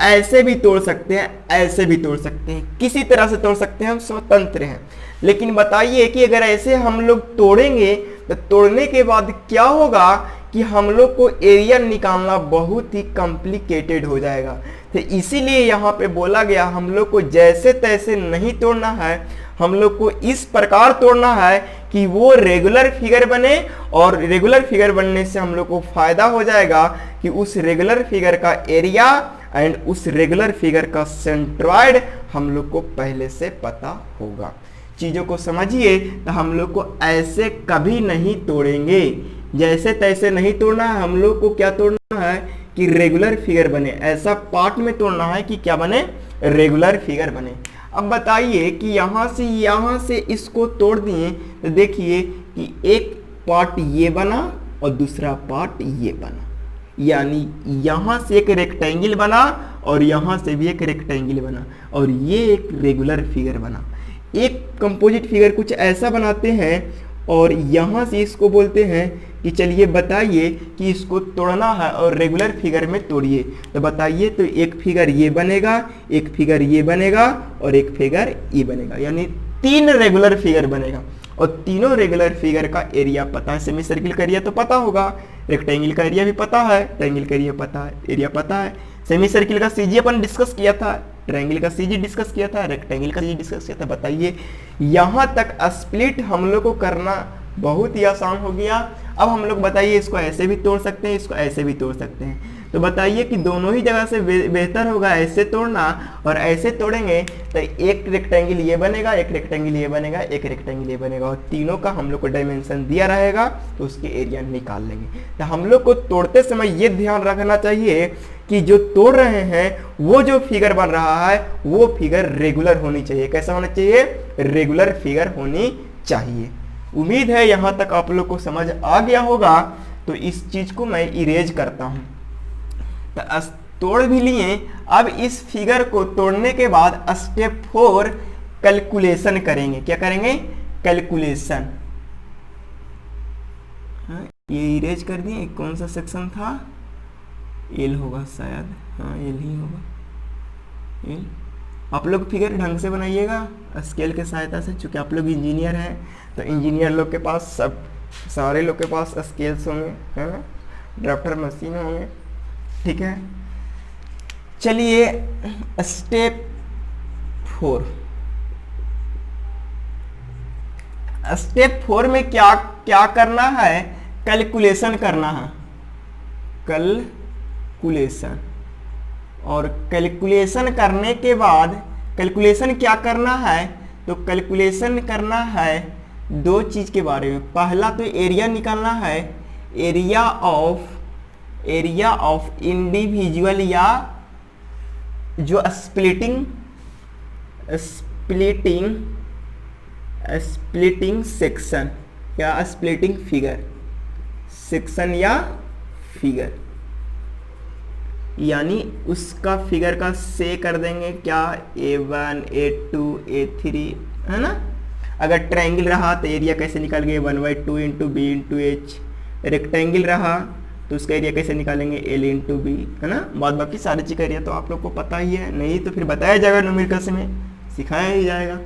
ऐसे भी तोड़ सकते हैं, ऐसे भी तोड़ सकते हैं, किसी तरह से तोड़ सकते हैं, हम स्वतंत्र हैं। लेकिन बताइए कि अगर ऐसे हम लोग तोड़ेंगे तो तोड़ने के बाद क्या होगा कि हम लोग को एरिया निकालना बहुत ही कॉम्प्लिकेटेड हो जाएगा। तो इसीलिए यहाँ पे बोला गया हम लोग को जैसे तैसे नहीं तोड़ना है, हम लोग को इस प्रकार तोड़ना है कि वो रेगुलर फिगर बने, और रेगुलर फिगर बनने से हम लोग को फायदा हो जाएगा कि उस रेगुलर फिगर का एरिया एंड उस रेगुलर फिगर का सेंट्रॉइड हम लोग को पहले से पता होगा। चीजों को समझिए। तो हम लोग को ऐसे कभी नहीं तोड़ेंगे, जैसे तैसे नहीं तोड़ना है। हम लोग को क्या तोड़ना है कि रेगुलर फिगर बने, ऐसा पार्ट में तोड़ना है कि क्या बने? रेगुलर फिगर बने। अब बताइए कि यहाँ से इसको तोड़ दिए, तो देखिए कि एक पार्ट ये बना और दूसरा पार्ट ये बना, यानी यहाँ से एक रेक्टेंगल बना और यहाँ से भी एक रेक्टेंगल बना, और ये एक रेगुलर फिगर बना। एक कंपोजिट फिगर कुछ ऐसा बनाते हैं, और यहाँ से इसको बोलते हैं कि चलिए बताइए कि इसको तोड़ना है और रेगुलर फिगर में तोड़िए। तो बताइए, तो एक फिगर ये बनेगा, एक फिगर ये बनेगा और एक फिगर ये बनेगा, यानी 3 रेगुलर फिगर बनेगा। और तीनों रेगुलर फिगर का एरिया पता है। सेमी सर्किल का एरिया तो पता होगा, रेक्टेंगल का एरिया भी पता है, ट्रायंगल का एरिया पता है, सेमी सर्किल का सीजी अपन डिस्कस किया था, ट्रायंगल का सीजी डिस्कस किया था, रेक्टेंगल का सीजी डिस्कस किया था। बताइए यहाँ तक स्प्लिट हम लोग को करना बहुत ही आसान हो गया। अब हम लोग बताइए इसको ऐसे भी तोड़ सकते हैं, इसको ऐसे भी तोड़ सकते हैं। तो बताइए कि दोनों ही जगह से बेहतर होगा ऐसे तोड़ना, और ऐसे तोड़ेंगे तो एक रेक्टेंगल ये बनेगा, एक रेक्टेंगल ये बनेगा, एक रेक्टेंगल ये बनेगा, और तीनों का हम लोग को डायमेंशन दिया रहेगा, तो उसके एरिया निकाल लेंगे। तो हम लोग को तोड़ते समय ये ध्यान रखना चाहिए कि जो तोड़ रहे हैं वो जो फिगर बन रहा है वो फिगर रेगुलर होनी चाहिए। कैसा होना चाहिए? रेगुलर फिगर होनी चाहिए। उम्मीद है यहाँ तक आप लोग को समझ आ गया होगा। तो इस चीज को मैं इरेज करता हूँ। तो तोड़ भी लिए। अब इस फिगर को तोड़ने के बाद स्टेप 4 कैलकुलेशन करेंगे। क्या करेंगे? कैलकुलेशन। ये इरेज कर दिए। कौन सा सेक्शन था? एल होगा शायद, हाँ एल ही होगा। एल। आप लोग फिगर ढंग से बनाइएगा स्केल के सहायता से, चूंकि आप लोग इंजीनियर हैं तो इंजीनियर लोग के पास सारे लोग के पास स्केल्स होंगे, है ना, ड्राफ्टर मशीन होंगे। ठीक है, चलिए स्टेप 4। स्टेप 4 में क्या क्या करना है? कैलकुलेशन करना है। कैलकुलेशन। और कैलकुलेशन करने के बाद कैलकुलेशन क्या करना है, तो कैलकुलेशन करना है दो चीज के बारे में। पहला तो एरिया निकालना है, एरिया ऑफ इंडिविजुअल या जो स्प्लिटिंग सेक्शन या स्प्लिटिंग फिगर, सेक्शन या फिगर, यानी उसका फिगर का से कर देंगे क्या, A1 A2 A3, है ना। अगर ट्रायंगल रहा तो एरिया कैसे निकालेंगे, 1/2 into b into h. Rectangle रहा तो उसका एरिया कैसे निकालेंगे, L इंटू बी, है ना। बाद बाकी सारी चीज़ का एरिया तो आप लोग को पता ही है, नहीं तो फिर बताया जाएगा न्यूमेरिकल्स में, सिखाया ही जाएगा,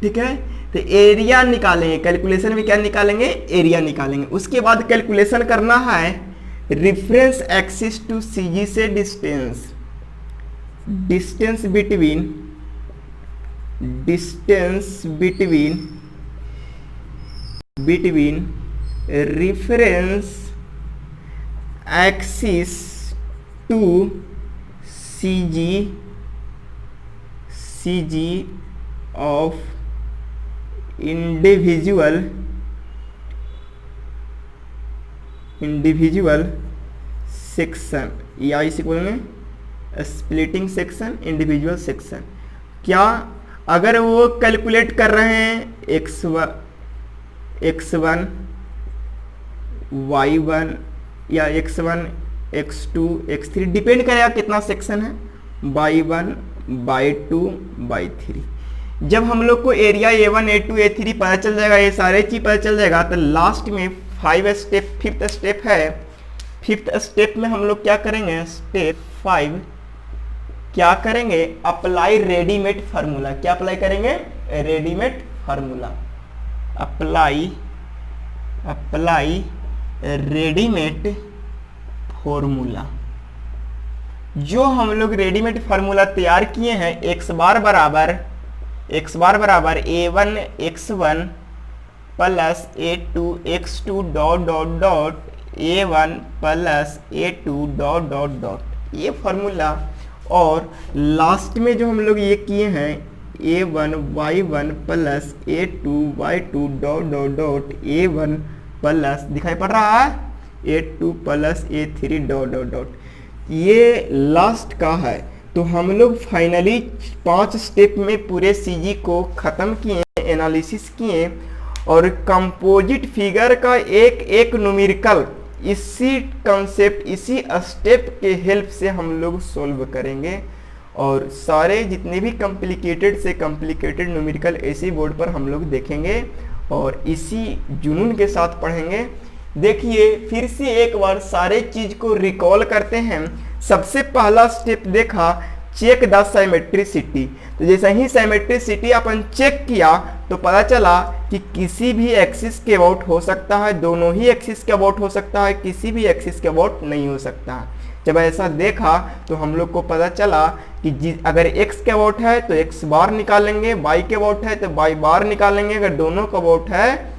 ठीक है। तो एरिया निकालेंगे, कैलकुलेशन में क्या निकालेंगे, एरिया निकालेंगे। उसके बाद कैलकुलेशन करना है रिफरेंस एक्सिस टू सीजी से distance between reference axis to CG of individual section, या इसे बोलेंगे स्प्लिटिंग सेक्शन, इंडिविजुअल सेक्शन। क्या अगर वो कैलकुलेट कर रहे हैं x1 y1 या x1 x2 x3, डिपेंड करेगा कितना सेक्शन है, y1 y2 y3। जब हम लोग को एरिया A1 A2 A3 पता चल जाएगा, ये सारे चीज पता चल जाएगा, तो लास्ट में फिफ्थ स्टेप है। फिफ्थ स्टेप में हम लोग क्या करेंगे, स्टेप 5 क्या करेंगे, अप्लाई रेडीमेड फार्मूला। क्या अप्लाई करेंगे, readymade formula. Apply readymade formula. जो हम लोग रेडीमेड फार्मूला तैयार किए हैं, x बार बराबर A1 x1 plus A2 x2 dot dot dot A1 plus A2 dot dot dot, ये फार्मूला। और लास्ट में जो हम लोग ये किए हैं A1 y1 plus A2 y2 dot dot dot A1 plus, दिखाई पड़ रहा है, A2 plus A3 dot dot dot, ये लास्ट का है। तो हम लोग फाइनली 5 स्टेप में पूरे सीजी को ख़त्म किए, एनालिसिस किए, और कंपोजिट फिगर का एक एक न्यूमेरिकल इसी कंसेप्ट, इसी स्टेप के हेल्प से हम लोग सोल्व करेंगे। और सारे जितने भी कॉम्प्लिकेटेड से कॉम्प्लिकेटेड न्यूमेरिकल ऐसे बोर्ड पर हम लोग देखेंगे और इसी जुनून के साथ पढ़ेंगे। देखिए फिर से एक बार सारे चीज को रिकॉल करते हैं। सबसे पहला स्टेप देखा, चेक द सिमेट्रिसिटी। तो जैसे ही सिमेट्रिसिटी अपन चेक किया तो पता चला कि किसी भी एक्सिस के अबाउट हो सकता है, दोनों ही एक्सिस के अबाउट हो सकता है, किसी भी एक्सिस के अबाउट नहीं हो सकता। जब ऐसा देखा तो हम लोग को पता चला कि अगर x के अबाउट है तो x बार निकालेंगे, y के अबाउट है तो y बार निकालेंगे, अगर दोनों का अबाउट है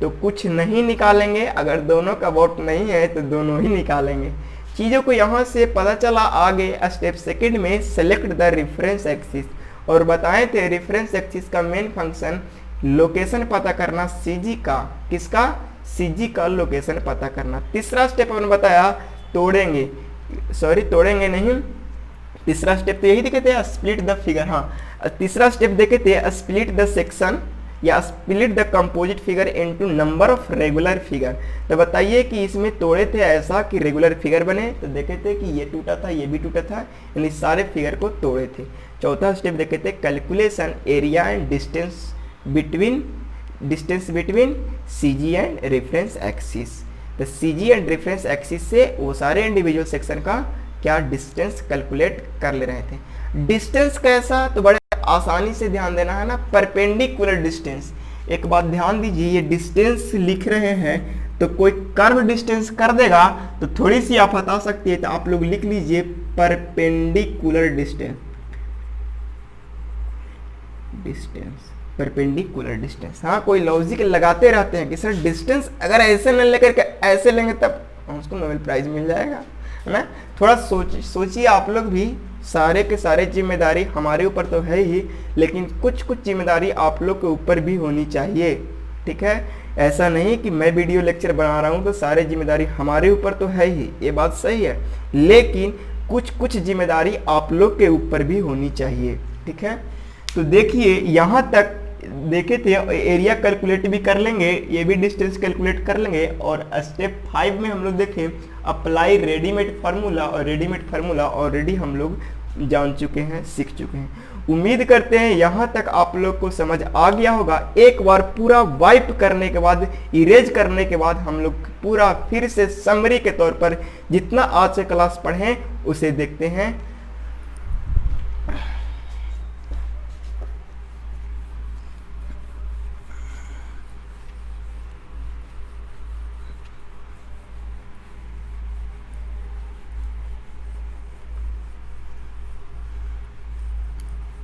तो कुछ नहीं निकालेंगे, अगर दोनों का अबाउट नहीं है तो दोनों ही निकालेंगे। चीज़ों को यहाँ से पता चला। आगे स्टेप सेकंड में सेलेक्ट द रेफरेंस एक्सिस, और बताए थे रेफरेंस एक्सिस का मेन फंक्शन लोकेशन पता करना, सीजी का, किसका, सीजी का लोकेशन पता करना। तीसरा स्टेप हमने बताया तोड़ेंगे, सॉरी तोड़ेंगे नहीं, तीसरा स्टेप तो यही देखे थे, स्प्लिट द फिगर। हाँ, तीसरा स्टेप देखे थे स्प्लिट द सेक्शन या split the composite figure into number of regular figure. तो बताइए कि इसमें तोड़े थे ऐसा कि रेगुलर फिगर बने, तो देखे थे कि ये टूटा था, ये भी टूटा था, यानी सारे फिगर को तोड़े थे। चौथा स्टेप देखे थे calculation area and distance between CG and reference axis. तो सीजी एंड रेफरेंस एक्सिस से वो सारे इंडिविजुअल सेक्शन का क्या डिस्टेंस कैलकुलेट कर ले रहे थे। डिस्टेंस कैसा, तो बड़े आसानी से ध्यान देना है ना, परपेंडिकुलर डिस्टेंस। एक बात ध्यान दीजिए, ये डिस्टेंस लिख रहे हैं तो कोई कर्व डिस्टेंस कर देगा तो थोड़ी सी आफत आ सकती है, तो आप लोग लिख लीजिए परपेंडिकुलर डिस्टेंस, परपेंडिकुलर डिस्टेंस। हाँ, कोई लॉजिक लगाते रहते हैं कि सर डिस्टेंस अगर ऐसे न लेकर के ऐसे लेंगे तब उसको नोबेल प्राइज मिल जाएगा, है ना। थोड़ा सोचिए आप लोग भी, सारे के सारे जिम्मेदारी हमारे ऊपर तो है ही, लेकिन कुछ कुछ जिम्मेदारी आप लोग के ऊपर भी होनी चाहिए। ठीक है, ऐसा नहीं कि मैं वीडियो लेक्चर बना रहा हूँ तो सारे जिम्मेदारी हमारे ऊपर तो है ही, ये बात सही है, लेकिन कुछ कुछ जिम्मेदारी आप लोग के ऊपर भी होनी चाहिए। ठीक है, तो देखिए यहाँ तक देखे थे, एरिया कैलकुलेट भी कर लेंगे, ये भी डिस्टेंस कैलकुलेट कर लेंगे, और स्टेप 5 में हम लोग देखें अप्लाई रेडीमेड फार्मूला, और रेडीमेड फार्मूला ऑलरेडी हम लोग जान चुके हैं, सीख चुके हैं। उम्मीद करते हैं यहाँ तक आप लोग को समझ आ गया होगा। एक बार पूरा वाइप करने के बाद, इरेज करने के बाद हम लोग पूरा फिर से समरी के तौर पर जितना आज से क्लास पढ़ें उसे देखते हैं।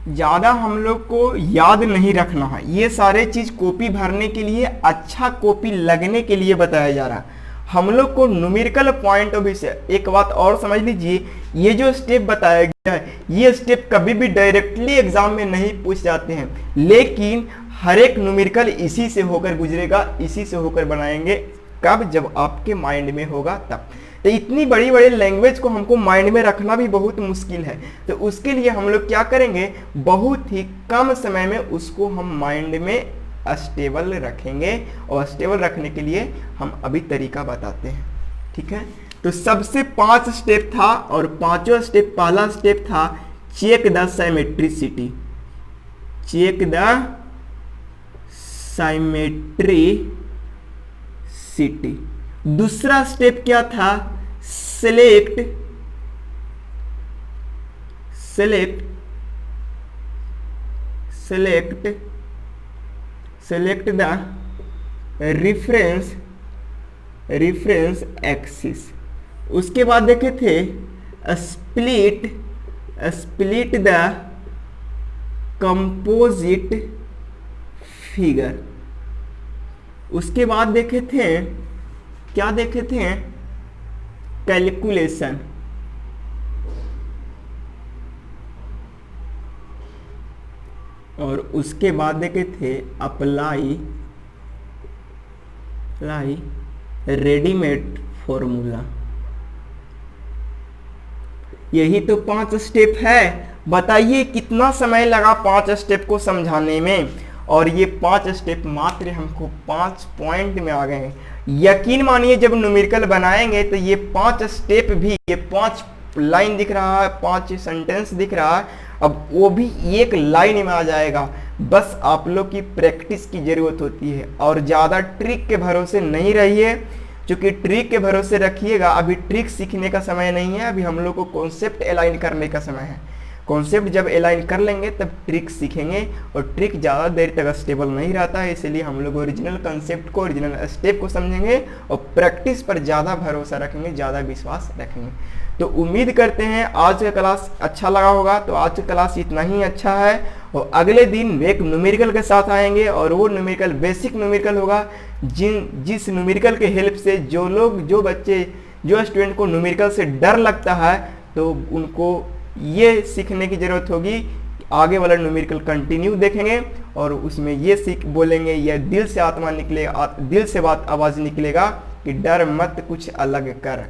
ज़्यादा हम लोग को याद नहीं रखना है, ये सारे चीज़ कॉपी भरने के लिए, अच्छा कॉपी लगने के लिए बताया जा रहा है। हम लोग को न्यूमेरिकल पॉइंट ऑफ व्यू से एक बात और समझ लीजिए, ये जो स्टेप बताया गया है, ये स्टेप कभी भी डायरेक्टली एग्जाम में नहीं पूछ जाते हैं, लेकिन हर एक न्यूमेरिकल इसी से होकर गुजरेगा, इसी से होकर बनाएंगे। कब? जब आपके माइंड में होगा तब। तो इतनी बड़ी बड़ी लैंग्वेज को हमको माइंड में रखना भी बहुत मुश्किल है, तो उसके लिए हम लोग क्या करेंगे, बहुत ही कम समय में उसको हम माइंड में स्टेबल रखेंगे, और स्टेबल रखने के लिए हम अभी तरीका बताते हैं। ठीक है, तो सबसे 5 स्टेप था, और पांचों स्टेप, पहला स्टेप था check the symmetricity, check the symmetricity. दूसरा स्टेप क्या था, सेलेक्ट द रिफरेंस एक्सिस। उसके बाद देखे थे स्प्लिट द कंपोजिट फिगर। उसके बाद देखे थे, क्या देखे थे, कैलकुलेशन। और उसके बाद देखे थे अप्लाई रेडीमेड फॉर्मूला। यही तो 5 स्टेप है। बताइए कितना समय लगा 5 स्टेप को समझाने में, और ये 5 स्टेप मात्र हमको 5 पॉइंट में आ गए हैं। यकीन मानिए जब न्यूमेरिकल बनाएंगे तो ये 5 स्टेप भी, ये 5 लाइन दिख रहा है, 5 सेंटेंस दिख रहा है, अब वो भी एक लाइन में आ जाएगा। बस आप लोग की प्रैक्टिस की जरूरत होती है, और ज़्यादा ट्रिक के भरोसे नहीं रहिए, क्योंकि ट्रिक के भरोसे रखिएगा, अभी ट्रिक सीखने का समय नहीं है, अभी हम लोग को कॉन्सेप्ट अलाइन करने का समय है। कॉन्सेप्ट जब अलाइन कर लेंगे तब ट्रिक सीखेंगे, और ट्रिक ज़्यादा देर तक स्टेबल नहीं रहता है, इसलिए हम लोग ओरिजिनल कॉन्सेप्ट को, ओरिजिनल स्टेप को समझेंगे और प्रैक्टिस पर ज़्यादा भरोसा रखेंगे, ज़्यादा विश्वास रखेंगे। तो उम्मीद करते हैं आज का क्लास अच्छा लगा होगा। तो आज का क्लास इतना ही अच्छा है, और अगले दिन एक न्यूमेरिकल के साथ आएंगे, और वो न्यूमेरिकल बेसिक न्यूमेरिकल होगा, जिस न्यूमेरिकल के हेल्प से जो बच्चे, जो स्टूडेंट को न्यूमेरिकल से डर लगता है, तो उनको ये सीखने की जरूरत होगी। आगे वाला न्यूमेरिकल कंटिन्यू देखेंगे, और उसमें ये सीख बोलेंगे, या दिल से आत्मा निकलेगा, दिल से बात आवाज़ निकलेगा कि डर मत, कुछ अलग कर।